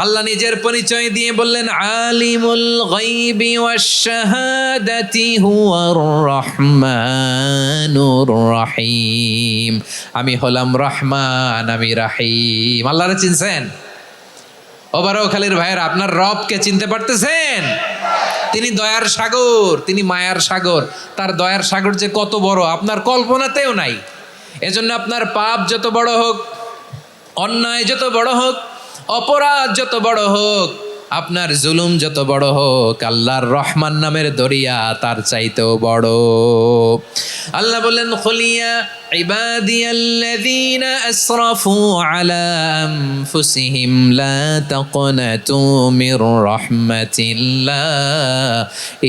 S1: আল্লাহ নিজের পরিচয় দিয়ে বললেন, আলিমুল গায়বি ওয়াশ শাহাদাতি হুয়ার রহমানুর রহিম। আমি হলাম রহমান, আমি রাহিম। আল্লাহরে চিনছেন? ওবারখালীর ভাইয়ের, আপনার রবকে চিনতে পারতেছেন? তিনি দয়ার সাগর, তিনি মায়ার সাগর। তার দয়ার সাগর যে কত বড় আপনার কল্পনাতেও নাই। এজন্য আপনার পাপ যত বড় হোক, অন্যায় যত বড় হোক, অপরাধ যত বড় হোক, আপনার জুলুম যত বড় হোক, আল্লাহর রহমান নামের দরিয়া তার চাইতেও বড়। আল্লাহ বললেন, খুলিয়া ইবাদিয়াল্লাযীনা আসরাফু আলা আনফুসিহিম লা তাকনাতু মির রাহমাতিল্লাহ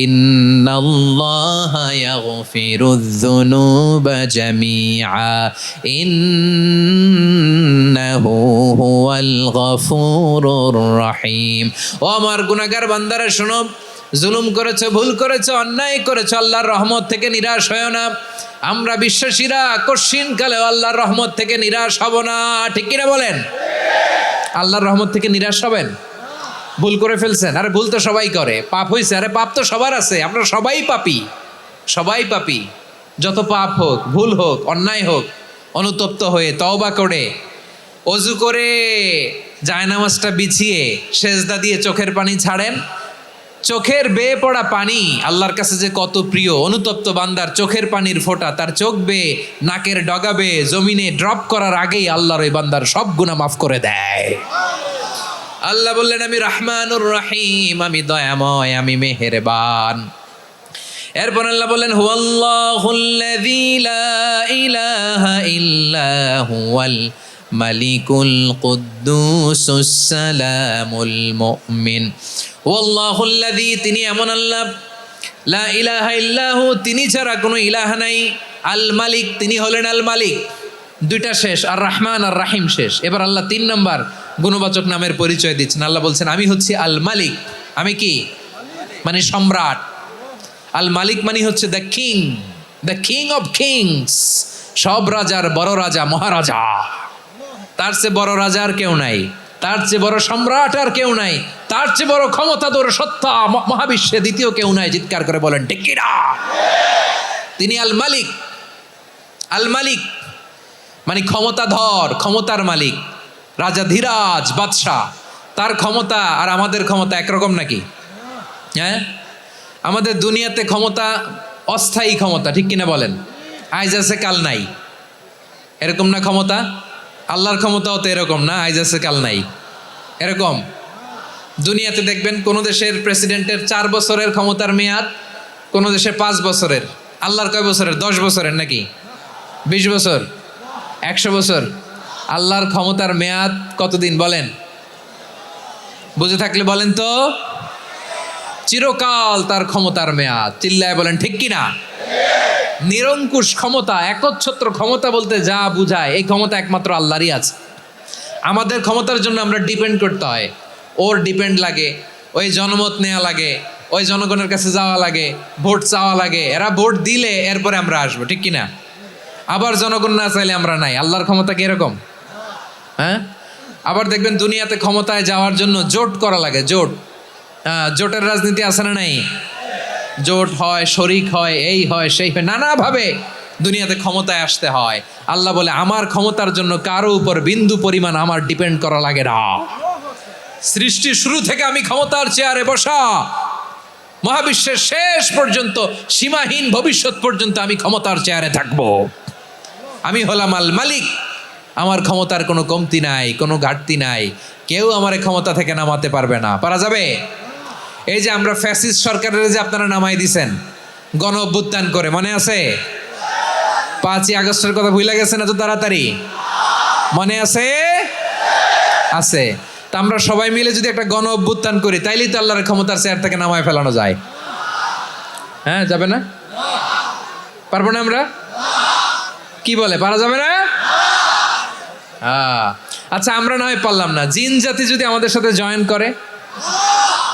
S1: ইন্নাল্লাহা ইয়াগফিরুয যুনুবা জামিআ ইন্নাহু হুয়াল গফুরুর রহিম। ও আমার গুনাহগার বান্দারা শোনো, জুলুম করেছো, ভুল করেছো, অন্যায় করেছো, আল্লাহর রহমত থেকে নিরাশ হয়ো না। আমরা বিশ্বাসীরা কশিনকালেও আল্লাহর রহমত থেকে নিরাশ হব না। ঠিক কিনা বলেন? আল্লাহর রহমত থেকে নিরাশ হবেন? ভুল করে ফেলছেন, আরে ভুল তো সবাই করে। পাপ হয়েছে, আরে পাপ তো সবার আছে। আমরা সবাই পাপী, সবাই পাপী। যত পাপ হোক, ভুল হোক, অন্যায় হোক, অনুতপ্ত হয়ে তওবা করে, অজু করে, জায়নামাজটা বিছিয়ে সেজদা দিয়ে চোখের পানি ছাড়েন। চোখের বেয়ে পড়া পানি আল্লাহর কাছে যে কত প্রিয়। অনুতপ্ত বান্দার চোখের পানির ফোঁটা তার চোখ বেয়ে, নাকের ডগা বেয়ে জমিনে ড্রপ করার আগেই আল্লাহর ওই বান্দার সব গুনাহ মাফ করে দেয়। আল্লাহ বললেন, আমি রহমানুর রহিম, আমি দয়াময়, আমি মেহেরবান। এরপর আল্লাহ বললেন, হুয়াল্লাহুল্লাযী লা ইলাহা ইল্লা হুয়াল মালিকুল কুদ্দুসুস সালামুল মুমিন। ওয়াল্লাহুল্লাযী, তিনি এমন আল্লাহ, লা ইলাহা ইল্লাহু, তিনি ছাড়া কোনো ইলাহ নাই। আল মালিক, তিনি হলেন আল মালিক। 2টা শেষ, আর রহমান আর রাহিম শেষ। এবার আল্লাহ 3 নম্বর গুণবাচক নামের পরিচয় দিচ্ছেন। আল্লাহ বলছেন, আমি হচ্ছি আল মালিক। আমি কি? মানে সম্রাট। আল মালিক মানে হচ্ছে the king, the king of kings. সব রাজার বড় রাজা, মহারাজা। তার চেয়ে বড় রাজা আর কেউ নাই, তার চেয়ে বড় সম্রাট আর কেউ নাই, তার চেয়ে বড় ক্ষমতাধর সত্তা মহাবিশ্বে দ্বিতীয় কেউ নাই। চিৎকার করে বলেন ঠিক কি না? তিনি আল মালিক। আল মালিক মানে ক্ষমতাধর, ক্ষমতার মালিক, রাজা ধীরাজ বাদশাহ। তার ক্ষমতা আর আমাদের ক্ষমতা একরকম নাকি? হ্যাঁ, আমাদের দুনিয়াতে ক্ষমতা অস্থায়ী ক্ষমতা, ঠিক কিনা বলেন? আইজ আছে কাল নাই, এরকম না ক্ষমতা? আল্লাহর ক্ষমতাও তো এরকম না, আইজ আছে কাল নাই এরকম। দুনিয়াতে দেখবেন কোন দেশের প্রেসিডেন্টের 4 বছরের ক্ষমতার মেয়াদ, কোন দেশের 5 বছরের। আল্লাহর কয় বছরের? 10 বছরের নাকি 20 বছর 100 বছর? আল্লাহর ক্ষমতার মেয়াদ কতদিন বলেন? বুঝে থাকলে বলেন তো। চিরকাল তার ক্ষমতার মেয়াদ। চিল্লায় বলেন ঠিক কিনা? নিরঙ্কুশ ক্ষমতা, একচ্ছত্র ক্ষমতা বলতে যা বুঝায়, এই ক্ষমতা একমাত্র আল্লাহরই আছে। আমাদের ক্ষমতার জন্য আমরা ডিপেন্ড করতে হয়, ওর ডিপেন্ড লাগে, ওই জনমত নেওয়া লাগে, ওই জনগণের কাছে যাওয়া লাগে, ভোট চাওয়া লাগে, এরা ভোট দিলে এরপরে আমরা আসবো, ঠিক কিনা? আবার জনগণ না চাইলে আমরা নাই। আল্লাহর ক্ষমতা কি এরকম? হ্যাঁ। আবার দেখবেন দুনিয়াতে ক্ষমতায় যাওয়ার জন্য জোট করা লাগে, জোট। জোটের রাজনীতি আছে না নাই? জোট হয়, শরিক হয়, এই হয় সেই হয়, নানাভাবে দুনিয়াতে ক্ষমতায় আসতে হয়। আল্লাহ বলে আমার ক্ষমতার জন্য কারো উপর বিন্দু পরিমাণ আমার ডিপেন্ড করা লাগে না। সৃষ্টির শুরু থেকে আমি ক্ষমতার চেয়ারে বসা, মহাবিশ্বের শেষ পর্যন্ত, সীমাহীন ভবিষ্যৎ পর্যন্ত আমি ক্ষমতার চেয়ারে থাকবো। আমি হলাম আল মালিক। আমার ক্ষমতার কোনো কমতি নাই, কোনো ঘাটতি নাই। কেউ আমার ক্ষমতা থেকে নামাতে পারবে না। পারা যাবে? এই যে আমরা ফ্যাসিস্ট সরকারের যে আপনারা নামাই দিছেন গণ অভ্যুত্থান করে, মনে আছে? 5ই আগস্টের কথা ভুলে গেছেন এত তাড়াতাড়ি? মনে আছে? আছে। তা আমরা সবাই মিলে যদি একটা গণ অভ্যুত্থান করি, তাইলেই তো আল্লাহর ক্ষমতার চেয়ার থেকে নামায় ফেলানো যায়। হ্যাঁ, যাবে না? পারবো না আমরা? কি বলে, পারা যাবে না? আচ্ছা, আমরা না হয় পারলাম না, জিন জাতি যদি আমাদের সাথে জয়েন করে,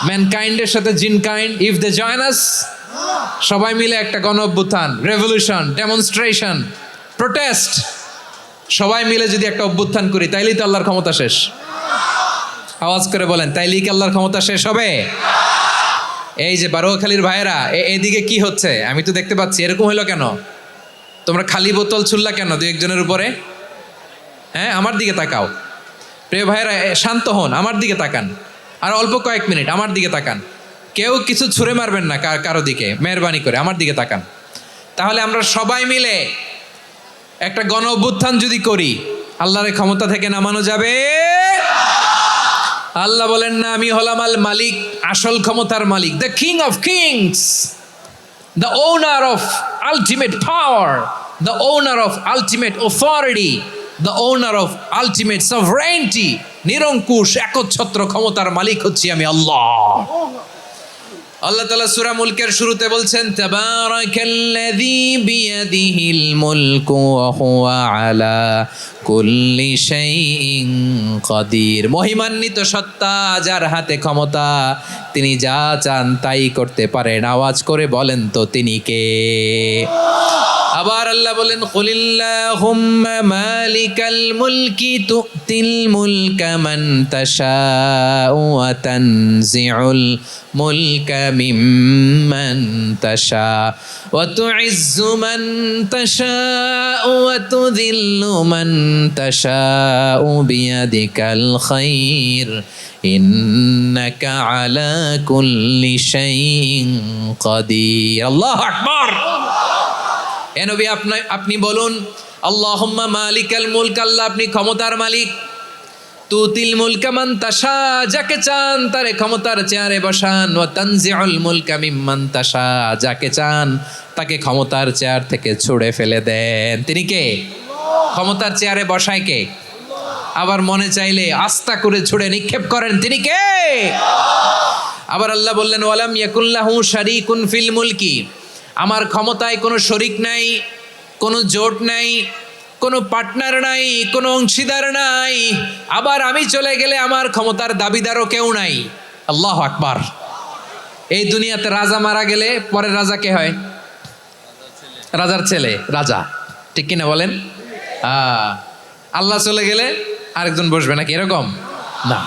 S1: ম্যানকাইন্ডের সাথে জিনকাইন্ড, ইফ দে জয়েন আস, সবাই মিলে একটা গণ অভ্যুত্থান, রেভলিউশন, ডেমনস্ট্রেশন, প্রোটেস্ট, সবাই মিলে যদি একটা অভ্যুত্থান করি, তাইলেই তো আল্লাহর ক্ষমতা শেষ। আওয়াজ করে বলেন, তাইলেই কি আল্লাহর ক্ষমতা শেষ হবে? এই যে বারোয়াখালীর ভাইয়েরা, এদিকে কি হচ্ছে আমি তো দেখতে পাচ্ছি, এরকম হলো কেন? তোমরা খালি বোতল ছুড়লা কেন 2-1 জনের উপরে? হ্যাঁ, আমার দিকে তাকাও। প্রিয় ভাইয়েরা, শান্ত হন, আমার দিকে তাকান, আর অল্প কয়েক মিনিট আমার দিকে তাকান। কেউ কিছু ছুঁড়ে মারবেন না কারো দিকে, মেহরবানি করে আমার দিকে তাকান। তাহলে আমরা সবাই মিলে একটা গণ অভ্যুত্থান যদি করি, আল্লাহর ক্ষমতা থেকে নামানো যাবে? আল্লাহ বলেন না, আমি হলাম আল মালিক, আসল ক্ষমতার মালিক, the king of kings, the owner of ultimate power, the owner of ultimate authority, the owner of ultimate sovereignty. নিরঙ্কুশ একচ্ছত্র ক্ষমতার মালিক হচ্ছি আমি আল্লাহ। আল্লাহ তাআলা সূরা মুলকের শুরুতে বলছেন, তাবারাকাল্লাযী বিয়াদিহিল মুলকু ওয়া হুয়া আলা কুল্লি শাইইন কাদির। মহিমান্বিত সত্তা, যার হাতে ক্ষমতা, তিনি যা চান তাই করতে পারেন। আওয়াজ করে বলেন তো তিনি কে? আবার আল্লাহ বলেন, কুলিল্লাহুম্মা মালিকাল মুলকি তুতিল মুলকা মান তাশাউ ওয়া তানজিউল মুলকা মিম্মান তাশা ওয়া তুইজ্জু মান তাশাউ ওয়া তুযিল্লু মান তাশাউ বিয়াদিকাল খায়র ইন্নাকা আলা কুল্লি শাইইন কাদির। আল্লাহু আকবার। এ নবী, আপনি বলুন, আল্লাহুম্মা মালিকাল মুলক, আল্লাহ আপনি ক্ষমতার মালিক। তুতিল মুলকা মান তাশা, যাকে চান তারে ক্ষমতার চেয়ারে বসান। ওয়া তানজিউল মুলকা মিম্মান তাশা, যাকে চান তাকে ক্ষমতার চেয়ার থেকে ছুঁড়ে ফেলে দেন। তিনি কে? ক্ষমতার চেয়ারে বসায় কে? আবার মনে চাইলে আস্থা করে ছুঁড়ে নিক্ষেপ করেন, তিনি কে? আবার আল্লাহ বললেন, ওয়ালাম ইয়াকুল্লাহু শারীকুন ফিল মুলকি, আমার ক্ষমতায় কোনো শরিক নাই, কোনো জোট নাই, কোনো পার্টনার নাই, কোনো অংশীদার নাই। আবার আমি চলে গেলে আমার ক্ষমতার দাবিদারও কেউ নাই। আল্লাহু আকবার। এই দুনিয়াতে রাজা মারা গেলে পরের রাজা কে হয়? রাজার ছেলে রাজা, ঠিক কিনা বলেন? আল্লাহ চলে গেলে আরেকজন বসবে নাকি? এরকম না,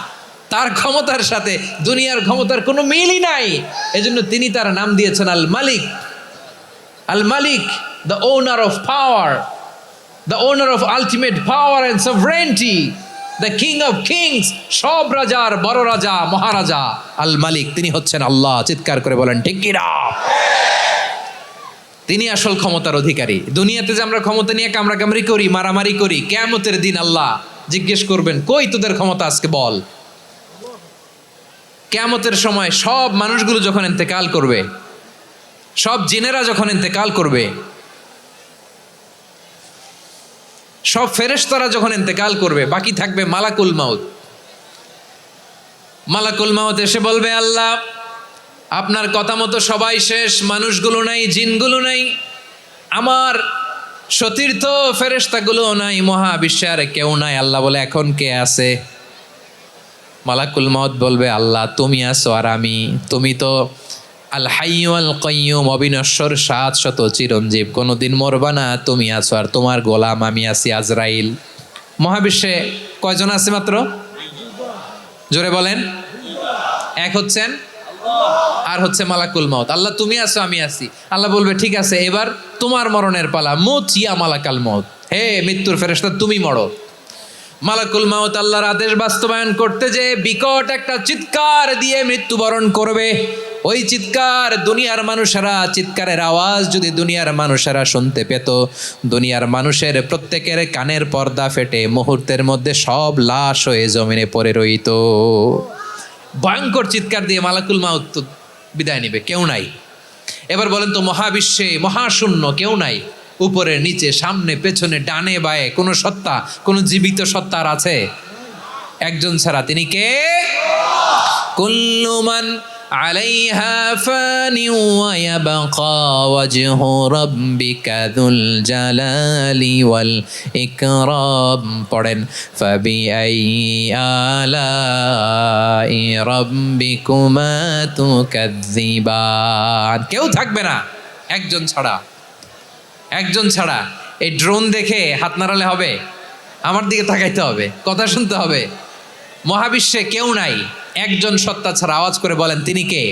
S1: তার ক্ষমতার সাথে দুনিয়ার ক্ষমতার কোনো মিলই নাই। এজন্য তিনি তার নাম দিয়েছেন আল মালিক। আল মালিক, the owner of power, the owner of ultimate power and sovereignty, the king of kings, সব রাজার বড় রাজা, মহারাজা আল মালিক, তিনি হচ্ছেন আল্লাহ। চিৎকার করে বলেন ঠিক কি না? তিনি আসল ক্ষমতার অধিকারী। দুনিয়াতে যে আমরা ক্ষমতা নিয়ে কামড়াকামড়ি করি, মারামারি করি, কিয়ামতের দিন আল্লাহ জিজ্ঞেস করবেন, কই তোদের ক্ষমতা আজকে বল। কিয়ামতের সময় সব মানুষগুলো যখন ইন্তেকাল করবে, সব জিনেরা যখন ইন্তেকাল করবে, সব ফেরেশতারা যখন ইন্তেকাল করবে, বাকি থাকবে মালাকুল মাউত। মালাকুল মাউত এসে বলবে, আল্লাহ আপনার কথা মতো সবাই শেষ, মানুষগুলো নাই, জিনগুলো নাই, আমার সতীর্থ ফেরেশতাগুলো নাই, মহাবিশ্বে আর কেউ নাই। আল্লাহ বলে, এখন কে আছে? মালাকুল মাউত বলবে, আল্লাহ তুমি আছো আর আমি। তুমি তো আল হাইয়্যু আল কাইয়্যুম, অবিনশ্বর, শাশ্বত, চিরঞ্জীব, কোনোদিন মরবা না, তুমি আছো আর তোমার গোলাম আমি আছি আজরাইল। মহাবিশ্বে কয়জন আছে মাত্র? জোরে বলেন। এক হচ্ছেন আর হচ্ছে মালাকুল মাউত। আল্লাহ তুমি আছো আমি আছি। আল্লাহ বলবে, ঠিক আছে, এবার তোমার মরণের পালা, মুত ইয়া মালাকাল মাউত, হে মৃত্যুর ফেরেশতা তুমি মরো। মালাকুল মাউত আল্লাহর আদেশ বাস্তবায়ন করতে যে বিকট একটা চিৎকার দিয়ে মৃত্যুবরণ করবে। ওই চিৎকার দুনিয়ার মানুষেরা, চিৎকারের আওয়াজ যদি দুনিয়ার মানুষেরা শুনতে পেত, দুনিয়ার মানুষের প্রত্যেকের কানের পর্দা ফেটে মুহূর্তের মধ্যে সব লাশ হয়ে জমিনে পড়ে রইত। ভয়ঙ্কর চিৎকার দিয়ে মালাকুল মাউত বিদায় নিবে, কেউ নাই। এবার বলেন তো, মহাবিশ্বে মহাশূন্য, কেউ নাই, উপরে নিচে সামনে পেছনে ডানে বায়ে কোনো সত্তা, কোনো জীবিত সত্তার আছে? একজন ছাড়া, তিনি কে? কুল্লু মান আলাইহা ফানি ওয়া ইয়াবকা ওয়াজহু রাব্বিকা যুল জালালি ওয়াল ইকরাম। পড়েন, ফাবিআইয়ি আলাই রাব্বিকুমা তুকাযযিবান। কেউ থাকবে না একজন ছাড়া, একজন ছাড়া। এই ড্রোন দেখে হাত নাড়ালে হবে? আমার দিকে তাকাইতে হবে, কথা শুনতে হবে। মহাবিশ্বে কেউ নাই, একজন সত্তা ছাড়া। আওয়াজ করে বলেন, তিনি কে?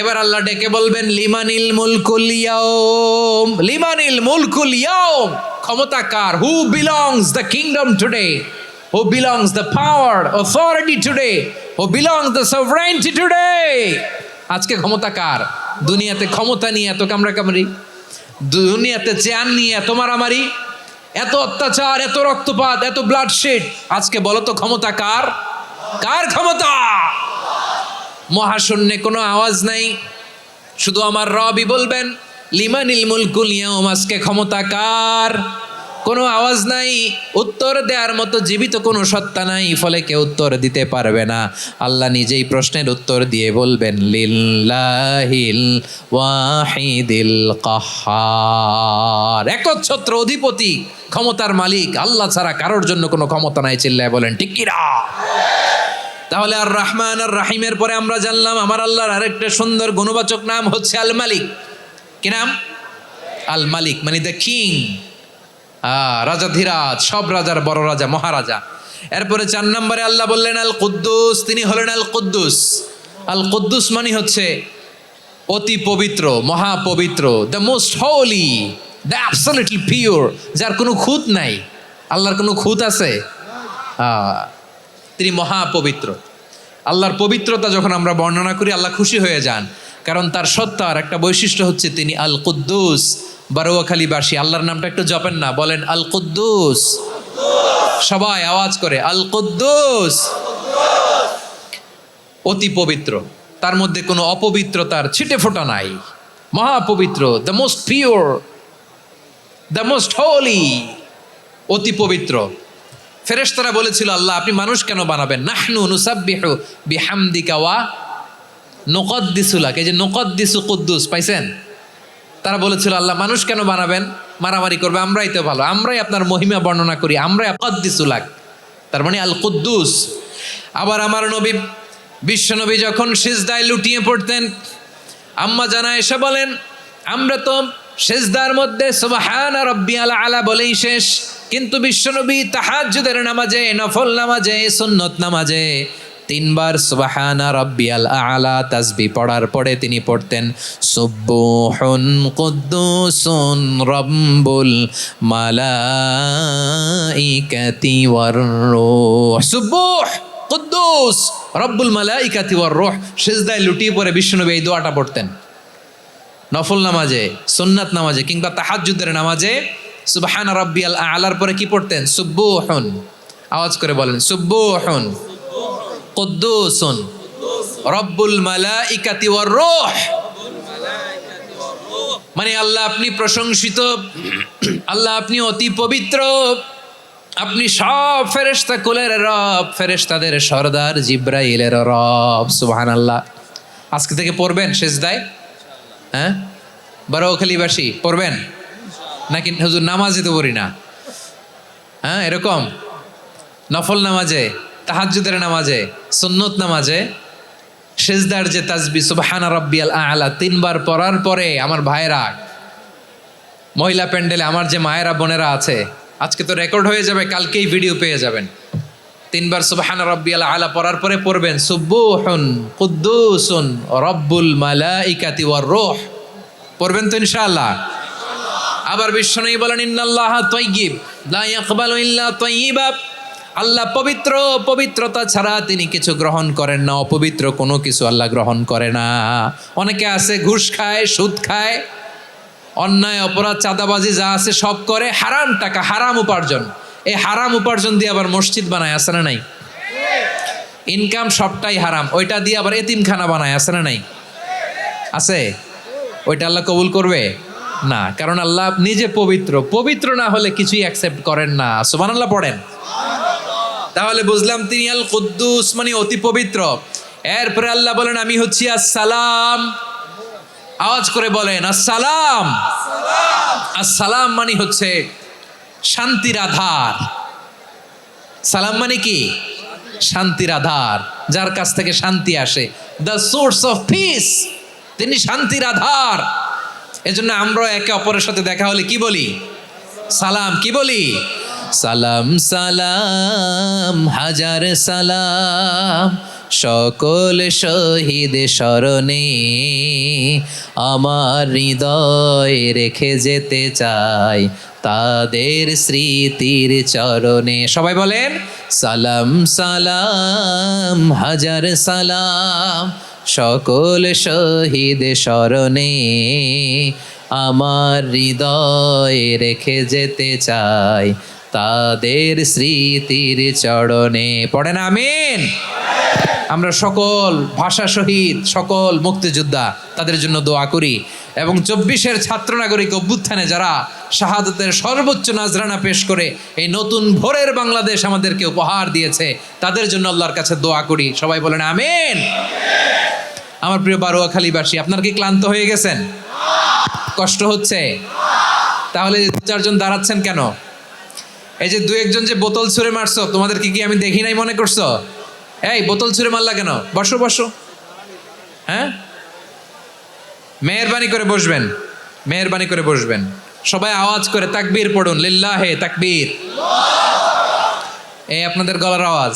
S1: এবার আল্লাহ ডেকে বলবেন, লিমানিল মুলকুল ইয়াউম, লিমানিল মুলকুল ইয়াউম। ক্ষমতা কার? Who belongs the kingdom today, who belongs the power authority today, who belongs the sovereignty today. আজকে ক্ষমতা কার? দুনিয়াতে ক্ষমতা নিয়ে এত কামড়াকামড়ি, দুনিয়াতে চেয়ার নিয়ে এত মারামারি, এত অত্যাচার, এত রক্তপাত, এত ব্লাডশেড। আজকে বলো তো ক্ষমতা কার? কার ক্ষমতা? মহাশূন্যে কোনো আওয়াজ নাই, শুধু আমার রবই বলবেন, লিমানিল মুলকুল ইয়াউম। আজকে ক্ষমতা কার? কোনো আওয়াজ নাই, উত্তর দেওয়ার মতো জীবিত কোনো সত্তা নাই, ফলে কেউ উত্তর দিতে পারবে না। আল্লাহ নিজেই প্রশ্নের উত্তর দিয়ে বলবেন, লিল্লাহিল ওয়াহিদিল কাহ্হার। একচ্ছত্র অধিপতি, ক্ষমতার মালিক আল্লাহ ছাড়া কারোর জন্য কোনো ক্ষমতা নাই। চিল্লায় বলেন ঠিক কি না? তাহলে আর রহমান আর রাহিমের পরে আমরা জানলাম আমার আল্লাহর আরেকটা সুন্দর গুণবাচক নাম হচ্ছে আল মালিক। কি নাম? আল মালিক, মানে দ্য কিং, রাজাধিরাজ, সব রাজার বড় রাজা, মহারাজা। এরপরে 4 নম্বরে আল্লাহ বললেন আল কুদ্দুস, তিনি হলেন আল কুদ্দুস। আল কুদ্দুস মানে হচ্ছে অতি পবিত্র, মহাপবিত্র, the most holy, the absolutely pure, যার কোনো খুঁত নাই। আল্লাহর কোনো খুঁত আছে? তিনি মহাপবিত্র। আল্লাহর পবিত্রতা যখন আমরা বর্ণনা করি, আল্লাহ খুশি হয়ে যান, কারণ তার সত্তার একটা বৈশিষ্ট্য হচ্ছে তিনি আল কুদ্দুস। বারোয়াখালীবাসী আল্লাহর নামটা একটু জপেন না, বলেন আল কুদ্দুস। সবাই আওয়াজ করে আল কুদ্দুস। অতি পবিত্র, তার মধ্যে কোনো অপবিত্রতার ছিটে ফোঁটা নাই, মহাপবিত্র, the most pure, the most holy, অতি পবিত্র। ফেরেশতারা বলেছিল, আল্লাহ আপনি মানুষ কেন বানাবেন? নাহনু নুসাব্বিহু বিহামদিকা ওয়া নুকদ্দিসু লাক। এই যে নুকদ্দিসু কুদ্দুস পাইছেন? তারা বলেছিল, আল্লাহ মানুষ কেন বানাবেন? মারামারি করবে, আমরাই তো ভালো, আমরাই আপনার মহিমা বর্ণনা করি, আমরাই কুদ্দিসু লাক, তার মানে আল কুদ্দুস। আবার আমার নবী, বিশ্ব নবী যখন সিজদায় লুটিয়ে পড়তেন, আম্মা জানা এসে বলেন, আমরা তো সিজদার মধ্যে সুবহানা রাব্বিয়াল আলা বলেই শেষ, কিন্তু বিশ্বনবী তাহাজ্জুদের নামাজে, নফল নামাজে, সুন্নত নামাজে 3 বার সুবহানা রাব্বিয়াল আলা তাসবিহ পড়ার পরে তিনি পড়তেন সুবহুন কুদ্দুসুন রাব্বুল মালাইকাতি ওয়ার রূহ। সুবহ কুদ্দুস রব্বুল মালাইকাতি ওয়ার রূহ। সিজদায় লুটিয়ে পড়ে বিশ্বনবী এই দোয়াটা পড়তেন। নফল নামাজে, সুন্নাত নামাজে কিংবা তাহাজ্জুদের নামাজে সুবহান রাব্বিয়াল আ'লার পরে কি পড়তেন? সুব্বুহুন। আওয়াজ করে বলেন সুব্বুহুন কুদ্দুসুন রব্বুল মালাইকাতি ওয়ার রূহ। মানে আল্লাহ আপনি প্রশংসিত, আল্লাহ আপনি অতি পবিত্র, আপনি সব ফেরেশতা কুলের রব, ফেরেশতাদের সরদার জিব্রাইলের রব। সুবহানাল্লাহ। আজকে থেকে পড়বেন সেজদায়? হ্যাঁ, বারোখালীবাসী পড়বেন নাকি? হুজুর নামাজে তো পড়ি না। হ্যাঁ, এরকম নফল নামাজে, তাহাজ্জুদের নামাজে, সুন্নত নামাজে সেজদার যে তাসবিহ সুবহানা রাব্বিয়াল আ'লা 3 বার পড়ার পরে আমার ভাইরা, মহিলা প্যান্ডেলে আমার যে মায়েরা বোনেরা আছে, আজকে তো রেকর্ড হয়ে যাবে, কালকেই ভিডিও পেয়ে যাবেন। 3 বার সুবহানা রাব্বিয়াল আ'লা পড়ার পরে পড়বেন সুব্বুহুন কুদ্দুসুন রব্বুল মালাইকাতি ওয়ার রূহ। পড়বেন তো ইনশাআল্লাহ? আবার বিশ্বনবী বলেন ইন্নাল্লাহা তাইয়্যিব লা ইয়াকবালু ইল্লা তাইয়্যিবা। আল্লাহ পবিত্র, পবিত্রতা ছাড়া তিনি কিছু গ্রহণ করেন না, অপবিত্র কোনো কিছু আল্লাহ গ্রহণ করে না। অনেকে আছে ঘুষ খায়, সুদ খায়, অন্যায় অপরাধ চাঁদাবাজি যা আছে সব করে, হারাম টাকা, হারাম উপার্জন। এই হারাম উপার্জন দিয়ে আবার মসজিদ বানায়, আছে না নাই? ইনকাম সবটাই হারাম, ওইটা দিয়ে আবার এতিমখানা বানায়, আছে না নাই? আছে। ওইটা আল্লাহ কবুল করবে না, কারণ আল্লাহ নিজে পবিত্র, পবিত্র না হলে কিছুই অ্যাকসেপ্ট করেন না। সুবহানাল্লাহ পড়েন। তাহলে বুঝলাম তিনি আল কুদ্দুস মানে অতি পবিত্র। এরপরে আল্লাহ বলেন আমি হচ্ছি আসসালাম। আওয়াজ করে বলেন আসসালাম। আসসালাম মানে হচ্ছে শান্তির আধার। সালাম মানে কি? শান্তির আধার, যার কাছ থেকে শান্তি আসে। দ্য সোর্স অফ পিস, তিনি শান্তির আধার। এজন্য আমরা একে অপরের সাথে দেখা হলে কি বলি? সালাম। কি বলি? সালাম সালাম হাজার সালাম সকল শহীদ স্মরণে, আমার হৃদয় রেখে যেতে চাই তাদের স্মৃতির চরণে। সবাই বলেন সালাম সালাম হাজার সালাম সকল শহীদ স্মরণে, আমার হৃদয় রেখে যেতে চাই তাদের স্মৃতির চরণে। পড়েন আমিন। আমরা সকল ভাষা শহীদ, সকল মুক্তিযোদ্ধা, তাদের জন্য দোয়া করি। এবং 24-এর ছাত্র নাগরিক অভ্যুত্থানে যারা শাহাদাতের সর্বোচ্চ নাজরানা পেশ করে এই নতুন ভোরের বাংলাদেশ আমাদেরকে উপহার দিয়েছে, তাদের জন্য আল্লাহর কাছে দোয়া করি। সবাই বলেন আমিন। আমার প্রিয় বারোয়াখালীবাসী, আপনার কি ক্লান্ত হয়ে গেছেন? কষ্ট হচ্ছে? তাহলে 2-4 জন দাঁড়াচ্ছেন কেন? এই যে 2-1 জন যে বোতল ছুঁড়ে মারছো, তোমাদের কি আমি দেখি নাই মনে করছো? এই বোতল ছুঁড়ে মারলা কেন? বসো বসো। হ্যাঁ, মেহেরবানি করে বসবেন, মেহেরবানি করে বসবেন। সবাই আওয়াজ করে তাকবীর পড়ুন, লিল্লাহে তাকবীর। এই আপনাদের গলার আওয়াজ।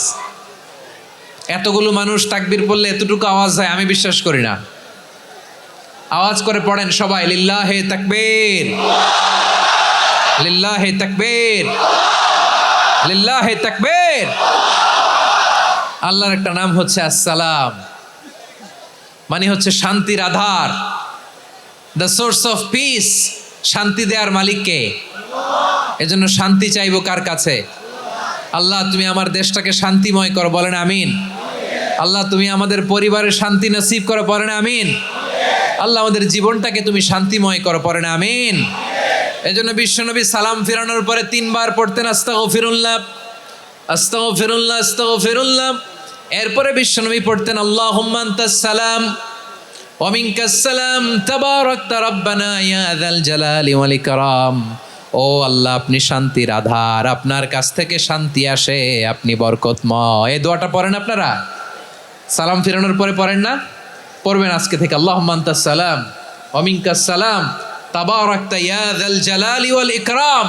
S1: এতগুলো মানুষ তাকবীর পড়লে এতটুকু আওয়াজ হয় আমি বিশ্বাস করি না। আওয়াজ করে পড়েন সবাই, লিল্লাহে তাকবীর, লিল্লাহে তাকবীর, লিল্লাহে তাকবীর। আল্লাহর একটা নাম হচ্ছে আসসালাম, মানে হচ্ছে শান্তির আধার, দ্য সোর্স অফ পিস। শান্তি দেওয়ার মালিককে। এজন্য শান্তি চাইবো কার কাছে? আল্লাহ তুমি আমার দেশটাকে শান্তিময় করো, বলেন আমিন। আল্লাহ তুমি আমাদের পরিবারের শান্তি নসিব করো, বলেন আমিন। আল্লাহ আমাদের জীবনটাকে তুমি শান্তিময় করো, পড়েন আমিন। এজন্য বিশ্বনবী সালাম ফিরানোর পরে 3 বার পড়তেন আস্তাগফিরুল্লাহ, আস্তাগফিরুল্লাহ, আস্তাগফিরুল্লাহ। এরপরে বিশ্বনবী পড়তেন আল্লাহুম্মা আনতাস সালাম ওয়া মিনকাস সালাম তাবারাকতা রাব্বানা ইয়া যাল জালালি ওয়াল ইকরাম। ও আল্লাহ আপনি শান্তির আধার, আপনার কাছ থেকে শান্তি আসে, আপনি বরকতময়। এই দোয়াটা পড়েন আপনারা? সালাম ফিরানোর পরে পড়েন না? পড়বেন আজকে থেকে। আল্লাহুম্মা আনতাস সালাম ওয়া মিনকাস সালাম তাবারাকতা ইয়া যাল জালালি ওয়াল ইকরাম।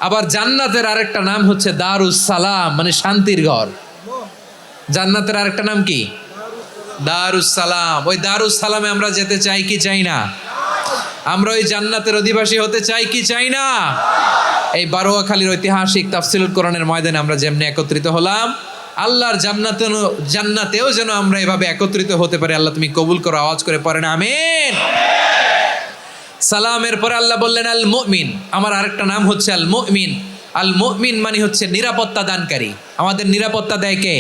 S1: আবার জান্নাতের আরেকটা নাম হচ্ছে দারুস সালাম, মানে শান্তির ঘর। জান্নাতের আরেকটা নাম কি? দারুস সালাম। ওই দারুস সালামে আমরা যেতে চাই কি চাই না? আমরা ওই জান্নাতের অধিবাসী হতে চাই কি চাই না? এই বারোয়াখালীর ঐতিহাসিক তাফসীরুল কোরআনের ময়দানে আমরা যেমনি একত্রিত হলাম, আল্লাহর জান্নাতেও যেন আমরা এভাবে একত্রিত হতে পারি। আল্লাহ তুমি কবুল করো। আওয়াজ করে পড়েন আমিন। সালামের পরে আল্লাহ বললেন আল মুমিন, আমার আরেকটা নাম হচ্ছে আল মুমিন। আল মুমিন মানে হচ্ছে নিরাপত্তা দানকারী। আমাদের নিরাপত্তা দেয় কে?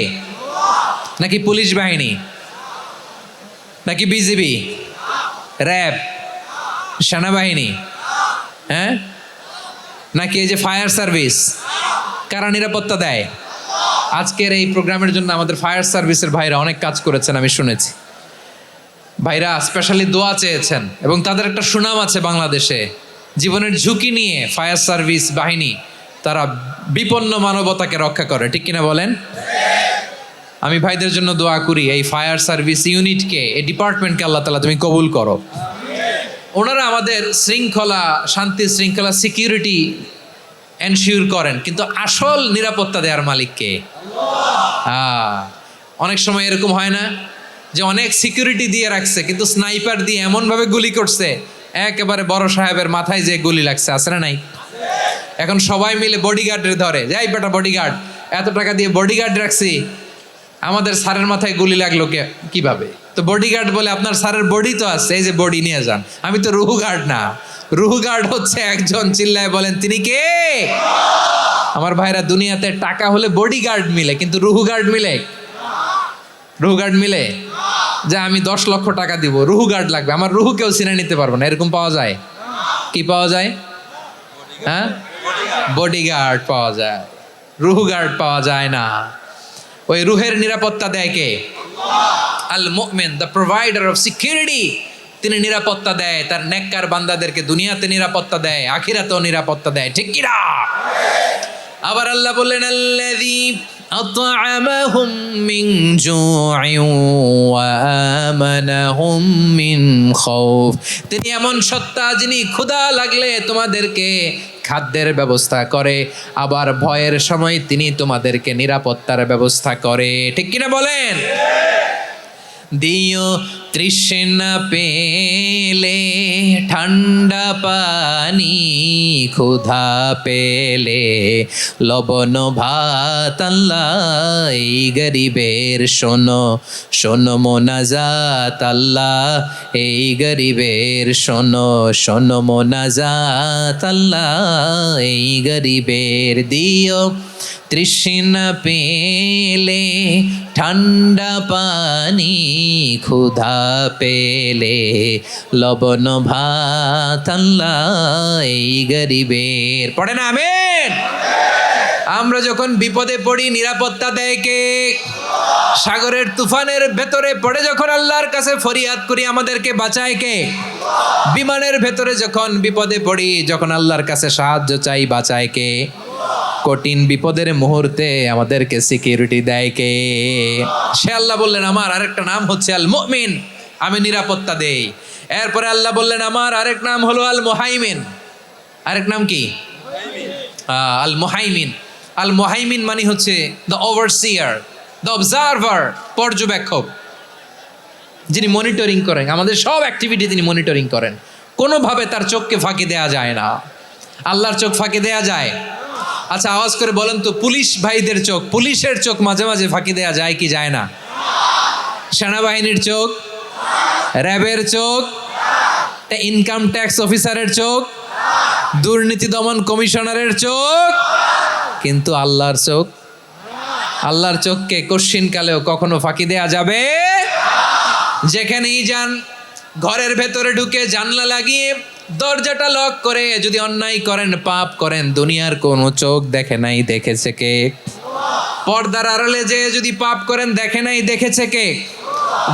S1: নাকি পুলিশ বাহিনী, নাকি বিজিবি, র্যাব, সেনাবাহিনী, হ্যাঁ, নাকি এই যে ফায়ার সার্ভিস? কারা নিরাপত্তা দেয়? আজকের এই প্রোগ্রামের জন্য আমাদের ফায়ার সার্ভিসের ভাইরা অনেক কাজ করেছেন, আমি শুনেছি। ভাইরা স্পেশালি দোয়া চেয়েছেন এবং তাদের একটা সুনাম আছে বাংলাদেশে। জীবনের ঝুঁকি নিয়ে ফায়ার সার্ভিস বাহিনী তারা বিপন্ন মানবতাকে রক্ষা করে, ঠিক কিনা বলেন? আমি ভাইদের জন্য দোয়া করি, এই ফায়ার সার্ভিস ইউনিটকে, এই ডিপার্টমেন্টকে আল্লাহ তাআলা তুমি কবুল করো। ওনারা আমাদের শৃঙ্খলা, শান্তি শৃঙ্খলা, সিকিউরিটি এনশিওর করেন, কিন্তু আসল নিরাপত্তা দেওয়ার মালিক কে? অনেক সময় এরকম হয় না যে অনেক সিকিউরিটি দিয়ে রাখছে, কিন্তু স্নাইপার দিয়ে এমনভাবে গুলি করছে একেবারে বড় সাহেবের মাথায় যে গুলি লাগছে, আছে না নাই? এখন সবাই মিলে বডিগার্ডের ধরে, যাই বেটা বডিগার্ড, এত টাকা দিয়ে বডিগার্ড রাখছি, আমাদের স্যারের মাথায় গুলি লাগলো কিভাবে? তো বডিগার্ড বলে আপনার স্যারের বডি তো আছে, এই যে বডি নিয়ে যান। আমি তো রুহু গার্ড না, রুহু গার্ড হচ্ছে একজন, চিল্লায় বলেন তিনি কে? আমার ভাইরা, দুনিয়াতে টাকা হলে বডিগার্ড মিলে, কিন্তু রুহু গার্ড মিলে? রুহু গার্ড মিলে? যে আমি 10 লক্ষ টাকা দিব, রুহু গার্ড লাগবে, আমার রুহু কেউ চিনে নিতে পারবো না, এরকম পাওয়া যায়? কি পাওয়া যায়? হ্যাঁ, বডিগার্ড পাওয়া যায়, রুহু গার্ড পাওয়া যায় না। ওই রুহের নিরাপত্তা দেয় কে? আল মুমিন, দ্য প্রোভাইডার অফ সিকিউরিটি। তিনি নিরাপত্তা দেয় তার নেককার বান্দাদেরকে, দুনিয়াতে নিরাপত্তা দেয়, আখিরাতেও নিরাপত্তা দেয়, ঠিক কি না? আবার আল্লাহ বললেন আল্লাযী আত'আমাহুম মিন জু'ইন ওয়া আমানাহুম মিন খাউফ। তিনি এমন সত্তা যিনি ক্ষুধা লাগলে তোমাদেরকে খাদ্যের ব্যবস্থা করে, আবার ভয়ের সময় তিনি তোমাদেরকে নিরাপত্তার ব্যবস্থা করে, ঠিক কিনা বলেন? দিও তৃষ্ণা পেলে ঠান্ডা পানি, ক্ষুধা পেলে লবণ ভাত, আল্লাহ এই গরিবের শোনো শোনো মোনাজাত, আল্লাহ এই গরিবের শোনো শোনো মোনাজাত, আল্লাহ এই গরিবের। দিও তৃষ্ণা পেলে ঠান্ডা পানি, ক্ষুধা পেলে লবণ ভাত, আল্লাহ এই গরিবের। পড়ে না আমিন? আমরা যখন বিপদে পড়ি নিরাপত্তা দেয় কে? সাগরের তুফানের ভেতরে পড়ে যখন আল্লাহর কাছে ফরিয়াদ করি আমাদেরকে বাঁচায় কে? বিমানের ভেতরে যখন বিপদে পড়ি, যখন আল্লাহর কাছে সাহায্য চাই, বাঁচায় কে? কঠিন বিপদের মুহূর্তে আমাদেরকে সিকিউরিটি দেয় কে? সে আল্লাহ বললেন আমার আরেকটা নাম হচ্ছে আল মুমিন, আমি নিরাপত্তা দেই। এরপরে আল্লাহ বললেন আমার আরেক নাম হলো আল মুহাইমিন। আরেক নাম কি? আল মুহাইমিন। আল মুহাইমিন মানে হচ্ছে দ্য ওভারসিয়ার, দ্য অবজারভার, পর্যবেক্ষক, যিনি মনিটরিং করেন আমাদের সব অ্যাক্টিভিটি, তিনি মনিটরিং করেন। কোনোভাবে তার চোখকে ফাঁকি দেয়া যায় না। আল্লাহর চোখ ফাঁকি দেয়া যায়? আচ্ছা আওয়াজ করে বলেন তো, পুলিশ ভাইদের চোখ, পুলিশের চোখ মাঝে মাঝে ফাঁকি দেয়া যায় কি যায় না? সেনাবাহিনীর চোখ, র্যাবের চোখ, ইনকাম ট্যাক্স অফিসারের চোখ, দুর্নীতি দমন কমিশনারের চোখ, কিন্তু আল্লাহর চোখ? আল্লাহর চোখকে কশ্চিনকালেও কখনো ফাঁকি দেয়া যাবে? যেখানেই যান, ঘরের ভেতরে ঢুকে জানলা লাগিয়ে দরজাটা লক করে যদি অন্যায় করেন, পাপ করেন, দুনিয়ার কোনো চোখ দেখে নাই, দেখেছে কে? পর্দার আড়ালে যে যদি পাপ করেন, দেখে নাই, দেখেছে কে?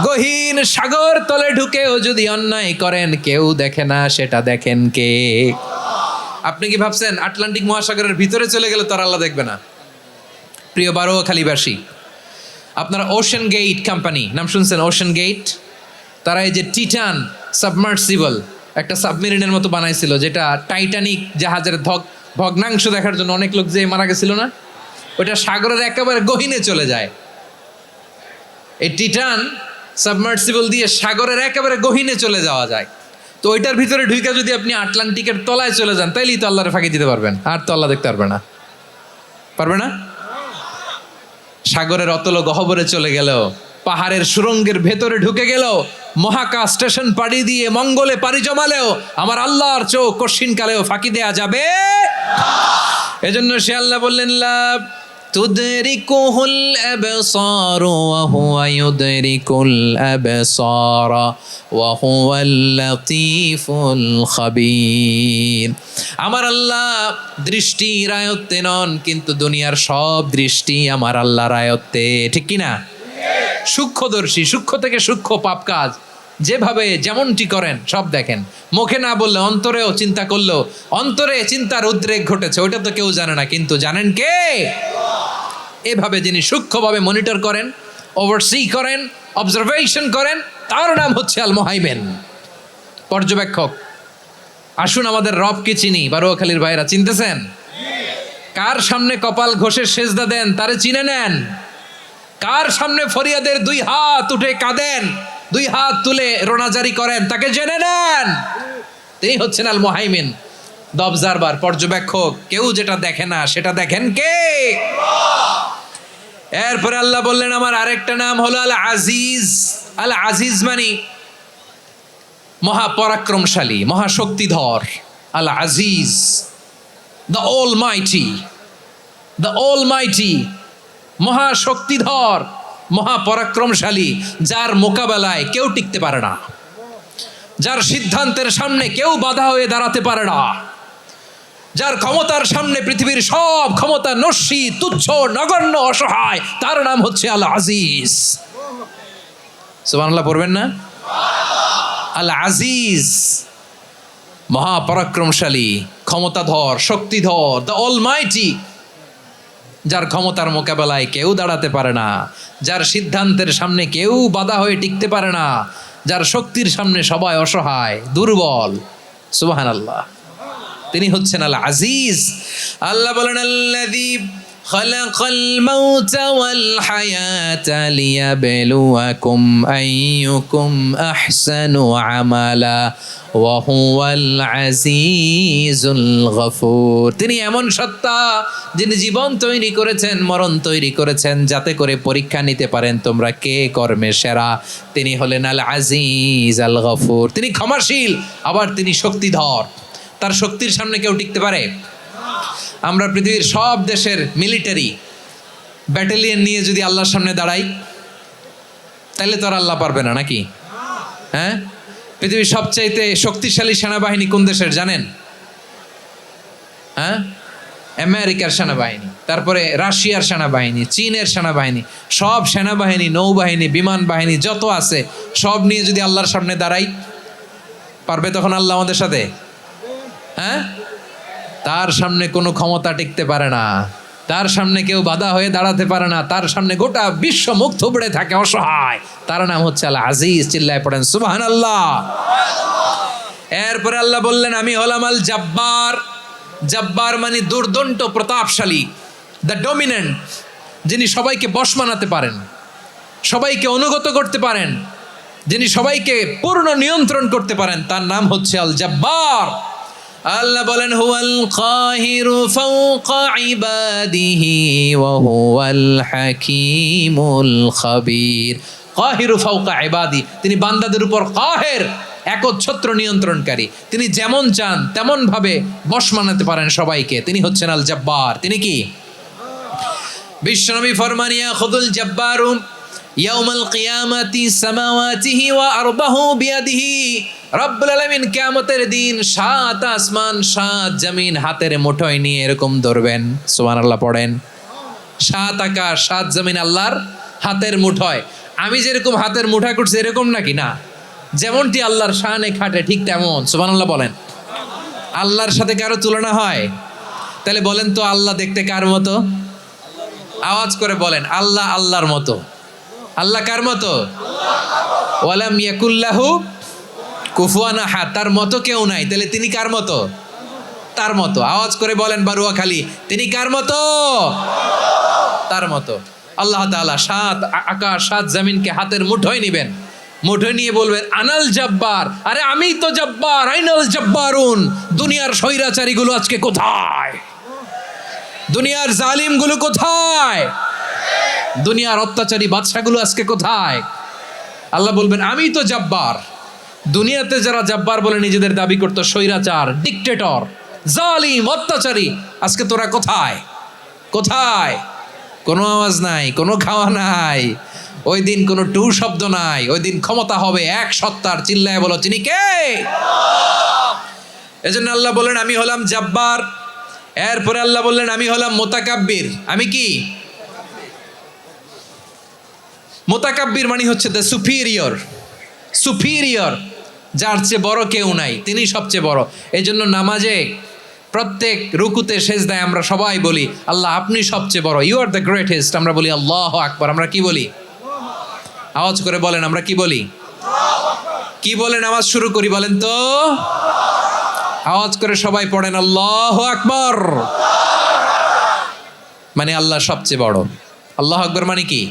S1: গহীন সাগর তলে ঢুকেও যদি অন্যায় করেন, কেউ দেখে না, সেটা দেখেন কে? আপনি কি ভাবছেন আটলান্টিক মহাসাগরের ভিতরে চলে গেলে তো আল্লাহ দেখবে না? প্রিয় বারোয়াখালীবাসী, আপনারা ওশেন গেট কোম্পানি নাম শুনছেন? ওশেন গেট, তারা এই যে টিটান সাবমার্সিবল একটা সাবমেরিনের মতো বানাইছিল, যেটা টাইটানিক জাহাজের ভগ্নাংশ দেখার জন্য অনেক লোক যে মারা গেছিল না, ওটা সাগরের একেবারে গহীনে চলে যায়। এই টিটান সাবমার্সিবল দিয়ে সাগরের একেবারে গহীনে চলে যাওয়া যায়। তো ওইটার ভিতরে ঢুকে যদি আপনি আটলান্টিকের তলায় চলে যান, তাইলেই তো আল্লাহরে ফাঁকি দিতে পারবেন, আর তো আল্লাহ দেখতে পারবে না। পারবে না? সাগরের অতল গহ্বরে চলে গেলেও পাহাড়ের সুরঙ্গের ভেতরে ঢুকে গেল, মহাকাশ স্টেশন পাড়ি দিয়ে মঙ্গলে পাড়ি জমালেও আমার আল্লাহর চোখ কশিনকালেও ফাঁকি দেয়া যাবে। এজন্য সে আল্লাহ বললেন, লা তুদরিকুহুল আবসার ওয়া হুয়া ইউদরিকুল আবসার ওয়া হুয়াল লাতীফুল খাবীর। আমার আল্লাহ দৃষ্টির আয়ত্তে নন, কিন্তু দুনিয়ার সব দৃষ্টি আমার আল্লাহর আয়ত্তে, ঠিক কি না? সূক্ষ্মদর্শী, সূক্ষ্ম থেকে সূক্ষ্ম পাপ কাজ যেভাবে যেমনটি করেন সব দেখেন। মুখে না বললে অন্তরেও চিন্তা করলেও অন্তরে চিন্তার উদ্রেক ঘটেছে, ওইটা তো কেউ জানে না, কিন্তু জানেন কে? এভাবে যিনি সূক্ষ্মভাবে মনিটর করেন, ওভারসি করেন, অবজারভেশন করেন, তার নাম হচ্ছে আল মুহাইমিন, পর্যবেক্ষক। আসুন আমাদের রবকে চিনি। বারোয়াখালীর ভাইরা চিনতেছেন? কার সামনে কপাল ঘষে সেজদা দেন তারে চিনে নেন। কার সামনে ফরিয়াদের দুই হাত উঠে কাঁদেন, দুই হাত তুলে রোনাজারি করেন, তাকে জেনে নেন। তিনি হচ্ছেন আল মুহাইমিন, দ্য অবজারভার, পর্যবেক্ষক। কেউ যেটা দেখে না সেটা দেখেন কে? এরপরে আল্লাহ বললেন আমার আরেকটা নাম হলো আল আজিজ। আল আজিজ মানে মহাপরাক্রমশালী, মহাশক্তিধর। আল আজিজ, দ্য অলমাইটি, দ্য অলমাইটি, মহাশক্তিধর, মহাপরাক্রমশালী, যার মোকাবেলায় কেউ টিকতে পারে না, যার সিদ্ধান্তের সামনে কেউ বাধা হয়ে দাঁড়াতে পারে না, যার ক্ষমতার সামনে পৃথিবীর সব ক্ষমতা নস্যি, তুচ্ছ, নগণ্য, অসহায়, তার নাম হচ্ছে আল আজিজ। সুবহানাল্লাহ পড়বেন না? আল আজিজ, মহাপরাক্রমশালী, ক্ষমতাধর, শক্তিধর, দ্য অলমাইটি, যার ক্ষমতার মোকাবেলায় কেউ দাঁড়াতে পারে না, যার সিদ্ধান্তের সামনে কেউ বাধা হয়ে টিকতে পারে না, যার শক্তির সামনে সবাই অসহায়, দুর্বল। সুবহানাল্লাহ, তিনি হচ্ছেন আল আজিজ। আল্লাহ বলেন আল্লাযী খালাকাল মাউতা ওয়াল হায়াতা লিয়াবলুয়াকুম আইয়ুকুম আহসানু আমালা ওয়া হুয়াল আজিজুল গফুর। তিনি এমন সত্তা যিনি জীবন তৈরি করেছেন, মরণ তৈরি করেছেন, যাতে করে পরীক্ষা নিতে পারেন তোমরা কে কর্মে সেরা। তিনি হলেন আল আজিজ আল গফুর। তিনি ক্ষমাশীল, আবার তিনি শক্তিধর। তার শক্তির সামনে কেউ টিকতে পারে? আমরা পৃথিবীর সব দেশের মিলিটারি ব্যাটালিয়ন নিয়ে যদি আল্লাহর সামনে দাঁড়াই, তাহলে তো আর আল্লাহ পারবে না, নাকি? হ্যাঁ, পৃথিবীর সবচাইতে শক্তিশালী সেনাবাহিনী কোন দেশের জানেন? হ্যাঁ, আমেরিকার সেনাবাহিনী, তারপরে রাশিয়ার সেনাবাহিনী, চীনের সেনাবাহিনী, সব সেনাবাহিনী, নৌবাহিনী, বিমান বাহিনী যত আছে সব নিয়ে যদি আল্লাহর সামনে দাঁড়াই, পারবে তখন আল্লাহ আমাদের সাথে? হ্যাঁ, তার সামনে কোনো ক্ষমতা টিকতে পারে না, তার সামনে কেউ বাধা হয়ে দাঁড়াতে পারে না, তার সামনে গোটা বিশ্ব মুখ থুবড়ে থাকে, অসহায়। তার নাম হচ্ছে আল আজিজ। চিল্লায় পড়েন সুবহানাল্লাহ। এরপরে আল্লাহ বললেন আমি হলাম আল জব্বার। জব্বার মানে দুর্দণ্ড, প্রতাপশালী, দ্য ডমিনেন্ট, যিনি সবাইকে বশ মানাতে পারেন, সবাইকে অনুগত করতে পারেন, যিনি সবাইকে পূর্ণ নিয়ন্ত্রণ করতে পারেন, তার নাম হচ্ছে আল জব্বার। আল্লাহ বলেন হুয়াল কাহিরু ফাওকা ইবাদিহি ওয়া হুয়াল হাকীমুল খাবীর। কাহিরু ফাওকা ইবাদি, তিনি বান্দাদের উপর কাহের, একচ্ছত্র নিয়ন্ত্রণকারী। তিনি যেমন চান তেমন ভাবে বশ মানাতে পারেন সবাইকে। তিনি হচ্ছেন আল জব্বার। তিনি কি? বিশ্বনবী ফরমানিয়া খুদুল জব্বারু ইয়াউমাল কিয়ামাতি সামাওয়াতিহি ওয়া আরবাহু বিয়াদিহি। রব্বুল আলামিন কিয়ামতের দিন 7 আসমান 7 জমিন হাতের মুঠোয় নিয়ে এরকম ধরবেন। সুবহানাল্লাহ পড়েন। 7 আকাশ 7 জমিন আল্লাহর হাতের মুঠোয়। আমি যেরকম হাতের মুঠা করছি এরকম নাকি? না, যেমনটি আল্লাহর শানে খাটে ঠিক তেমন। সুবহানাল্লাহ বলেন। আল্লাহর সাথে কারো তুলনা হয়? তাহলে বলেন তো আল্লাহ দেখতে কার মতো? আওয়াজ করে বলেন, আল্লাহ আল্লাহর মতো। আল্লাহ কার মতো? ওয়ালাম ইয়াকুল্লাহু কুফুয়ান আহাদ, তার মতো কেউ নাই। তাহলে তিনি কার মতো? তার মতো। আওয়াজ করে বলেন বারুয়াখালী, তিনি কার মতো? তার মতো। আল্লাহ তাআলা 7 আকাশ 7 জমিনকে হাতের মুঠোয় নিবেন, মুঠোয় নিয়ে বলবেন আনাল জব্বার। আরে আমি তো জব্বার, আইনাল জব্বারুন। দুনিয়ার স্বৈরাচারীগুলো আজকে কোথায়? দুনিয়ার জালিমগুলো কোথায়? দুনিয়ার অত্যাচারী বাদশাগুলো আজকে কোথায়? আল্লাহ বলবেন আমি তো জব্বার। দুনিয়াতে যারা জব্বার বলে নিজেদের দাবি করতো, স্বৈরাচার, ডিক্টেটর, জালিম, অত্যাচারী, আজকে তোরা কোথায়? কোথায়? কোনো আওয়াজ নাই, কোনো খাওয়া নাই, ওই দিন কোনো টু শব্দ নাই। ওই দিন ক্ষমতা হবে এক সত্তার। চিল্লায় বলো তিনি কে? এজন্য আল্লাহ বললেন আমি হলাম জব্বার। এরপরে আল্লাহ বললেন আমি হলাম মুতাকাব্বির। আমি কি? মুতাকাব্বির মানে হচ্ছে দ্য সুপিরিয়র। সুপিরিয়র, যার চেয়ে বড় কেউ নাই, তিনি সবচেয়ে বড়। এই জন্য নামাজে প্রত্যেক রুকুতে সেজদায় আমরা সবাই বলি আল্লাহ আপনি সবচেয়ে বড়, ইউ আর দ্য গ্রেটেস্ট। আমরা বলি আল্লাহু আকবার। আমরা কি বলি? আওয়াজ করে বলেন, আমরা কি বলি? কি বলে নামাজ শুরু করি বলেন তো? আওয়াজ করে সবাই পড়েন আল্লাহু আকবার। মানে আল্লাহ সবচেয়ে বড়। আল্লাহু আকবার মানে কি?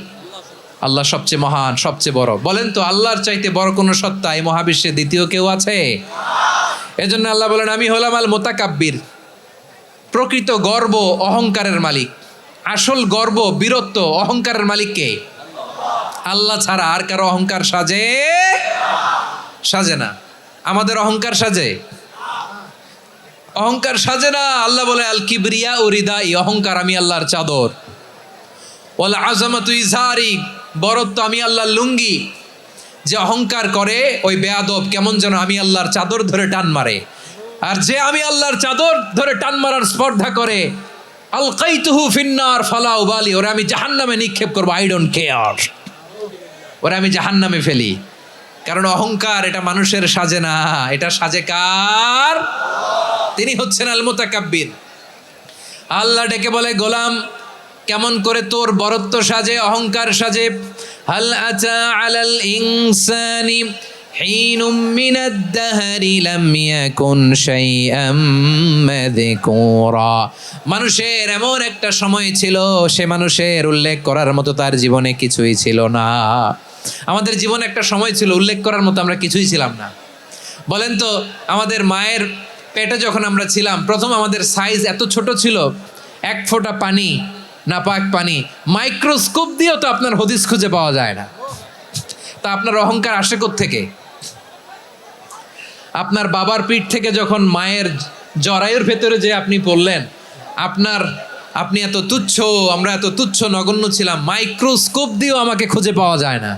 S1: আল্লাহ সবচেয়ে মহান, সবচেয়ে বড়। বলেন তো আল্লাহর চাইতে বড় কোনো সত্তা এই মহাবিশ্বে দ্বিতীয় কেউ আছে? এজন্য আল্লাহ বলেন আমি হলাম আল মুতাকাব্বির। প্রকৃত গর্ব অহংকারের মালিক। আসল গর্ব, বীরত্ব, অহংকারের মালিক কে? আল্লাহ ছাড়া আর কারো অহংকার সাজে? সাজে না। আমাদের অহংকার সাজে? অহংকার সাজে না। আল্লাহ বলে আল কিবরিয়া ও রিদাই, অহংকার আমি আল্লাহর চাদর। ওয়াল আযামাতু ইজারি, বরত্ব আমি আল্লাহর লুঙ্গি। যে অহংকার করে ওই বেয়াদব কেমন যেন আমি আল্লাহর চাদর ধরে টান মারে। আর যে আমি আল্লাহর চাদর ধরে টান মারার স্পর্ধা করে, আলকাইতুহু ফিন্নার ফালা উবালি, ওরা আমি জাহান্নামে নিক্ষেপ করবো, আই ডোন্ট কেয়ার, ওরা আমি জাহান্নামে ফেলি। কারণ অহংকার এটা মানুষের সাজে না, এটা সাজে কার? তিনি হচ্ছেন আল মুতাকাব্বির। আল্লাহ ডেকে বলে গোলাম কেমন করে তোর বরত্ব সাজে, অহংকার সাজে? হাল আতা আলাল ইনসানি হিনুম মিনাদ দাহরি লাম ইয়াকুন শাইআম মাযকুরা। মানুষের এমন একটা সময় ছিল, সে মানুষের উল্লেখ করার মতো তার জীবনে কিছুই ছিল না। আমাদের জীবনে একটা সময় ছিল উল্লেখ করার মতো আমরা কিছুই ছিলাম না। বলেন তো আমাদের মায়ের পেটে যখন আমরা ছিলাম, প্রথম আমাদের সাইজ এত ছোট ছিল, এক ফোঁটা পানি, নাপাক পানি, মাইক্রোস্কোপ দিয়েও তো আপনার হদিস খুঁজে পাওয়া যায় না। তা আপনার অহংকার আসে কোত্থেকে? আপনার বাবার পিঠ থেকে যখন মায়ের জরায়ুর ভেতরে যে আপনি পড়লেন, আপনি এত তুচ্ছ, আমরা এত তুচ্ছ নগণ্য ছিলাম, মাইক্রোস্কোপ দিয়েও আমাকে খুঁজে পাওয়া যায় না,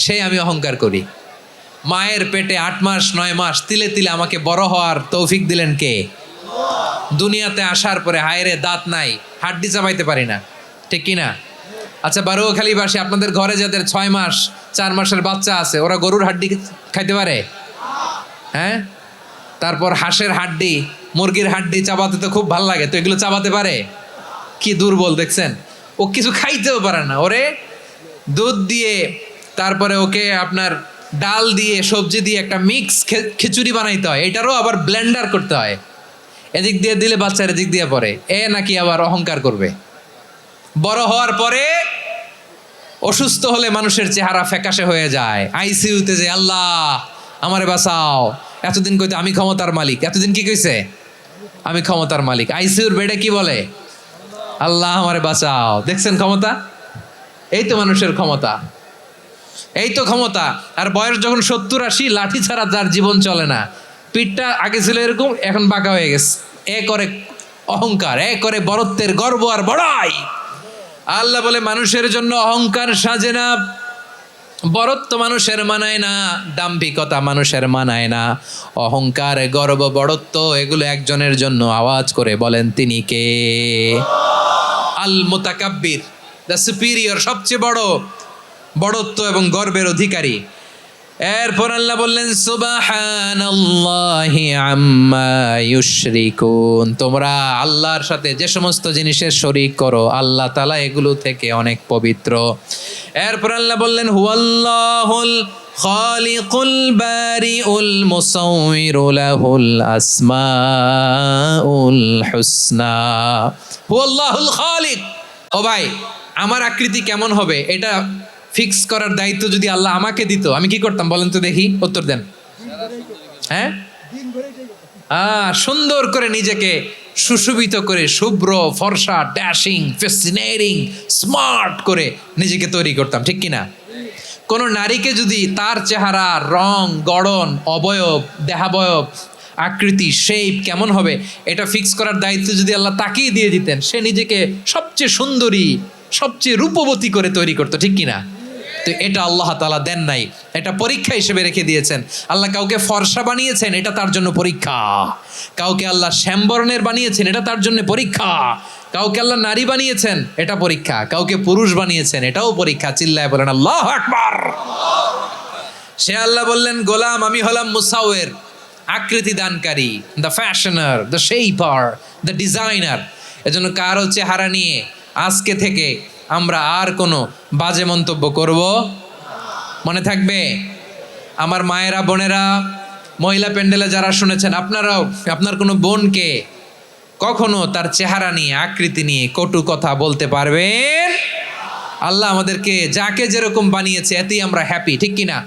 S1: সেই আমি অহংকার করি। মায়ের পেটে 8 মাস 9 মাস তিলে তিলে আমাকে বড় হওয়ার তৌফিক দিলেন কে? দুনিয়াতে আসার পরে হায়রে দাঁত নাই, হাড্ডি চাবাইতে পারি না, ঠিক কিনা? আচ্ছা বারোখালীবাসী, আপনাদের ঘরে যাদের 6 মাস 4 মাসের বাচ্চা আছে, ওরা গরুর হাড্ডি খাইতে পারে? হ্যাঁ। তারপর হাঁসের হাড্ডি, মুরগির হাড্ডি চাবাতে তো খুব ভালো লাগে, তো এগুলো চাবাতে পারে? কি দুর্বল দেখছেন, ও কিছু খাইতেও পারে না। ওরে দুধ দিয়ে, তারপরে ওকে আপনার ডাল দিয়ে, সবজি দিয়ে একটা মিক্স খিচুড়ি বানাইতে হয়, এটারও আবার ব্লেন্ডার করতে হয়। এদিক দিয়ে দিলে বাচ্চার এদিক দিয়ে পড়ে, এ নাকি আবার অহংকার করবে। বড় হওয়ার পরে অসুস্থ হলে মানুষের চেহারা ফ্যাকাশে হয়ে যায়, আইসিইউতে যে আল্লাহ আমারে বাঁচাও। এতদিন কইতে আমি ক্ষমতার মালিক, এতদিন কি কইছে? আমি ক্ষমতার মালিক। আইসিইউর বেডে কি বলে? আল্লাহ আমারে বাঁচাও। দেখছেন ক্ষমতা? এই তো মানুষের ক্ষমতা, এই তো ক্ষমতা। আর বয়স যখন 70-80, লাঠি ছাড়া তার জীবন চলে না। পিঠটা আগে ছিল এরকম, এখন বাঁকা হয়ে গেছে। এ করে অহংকার, এ করে বরত্বের গর্ব আর বড়াই। আল্লাহ বলে মানুষের জন্য অহংকার সাজে না, বরত্ব মানুষের মানায় না, দাম্ভিকতা মানুষের মানায় না। অহংকার, গর্ব, বড়ত্ব এগুলো একজনের জন্য। আওয়াজ করে বলেন তিনি কে? আল মুতাকাব্বির, দ্য সুপিরিয়র, সবচেয়ে বড়, বড়ত্ব এবং গর্বের অধিকারী। এরপর আল্লাহ বললেন সুবহানাল্লাহি আম্মা ইউশরিকুন। তোমরা আল্লাহর সাথে যে সমস্ত জিনিসের শরীক করো, আল্লাহ তাআলা এগুলো থেকে অনেক পবিত্র। এরপর আল্লাহ বললেন হুয়াল্লাহুল খালিকুল বারিউল মুসাউইরু লাহুল আসমাউল হুসনা। হুয়াল্লাহুল খালিক। ও ভাই, আমার আকৃতি কেমন হবে এটা ফিক্স করার দায়িত্ব যদি আল্লাহ আমাকে দিত, আমি কি করতাম বলেন তো দেখি? উত্তর দেন। হ্যাঁ, সুন্দর করে নিজেকে সুশোভিত করে শুভ্র ফর্সা ড্যাশিং ফ্যাসিনেটিং স্মার্ট করে নিজেকে তৈরি করতাম, ঠিক কিনা? কোন নারীকে যদি তার চেহারা, রং, গড়ন, অবয়ব, দেহাবয়ব, আকৃতি, শেপ কেমন হবে এটা ফিক্স করার দায়িত্ব যদি আল্লাহ তাকেই দিয়ে দিতেন, সে নিজেকে সবচেয়ে সুন্দরী, সবচেয়ে রূপবতী করে তৈরি করতো, ঠিক কিনা? তো এটা আল্লাহ তাআলা দেন নাই, এটা পরীক্ষা হিসেবে রেখে দিয়েছেন। আল্লাহ কাউকে ফর্সা বানিয়েছেন, এটা তার জন্য পরীক্ষা। কাউকে আল্লাহ শ্যামবর্ণের বানিয়েছেন, এটা তার জন্য পরীক্ষা। কাউকে আল্লাহ নারী বানিয়েছেন, এটা পরীক্ষা। কাউকে পুরুষ বানিয়েছেন, এটাও পরীক্ষা। চিল্লায় বলেন আল্লাহু আকবার। সে আল্লাহ বললেন, গোলাম আমি হলাম মুসাওয়ের, আকৃতি দানকারী, the fashioner, the shaper, the designer. এজন্য কারো চেহারা নিয়ে আজকে থেকে আমরা আর কোনো বাজে মন্তব্য করব মনে থাকবে? আমার মায়েরা, বোনেরা, মহিলা প্যান্ডেলে যারা শুনেছেন, আপনারাও আপনার কোনো বোনকে কখনো তার চেহারা নিয়ে, আকৃতি নিয়ে কটু কথা বলতে পারবেন? আল্লাহ আমাদেরকে যাকে যেরকম বানিয়েছে এতেই আমরা হ্যাপি, ঠিক কিনা?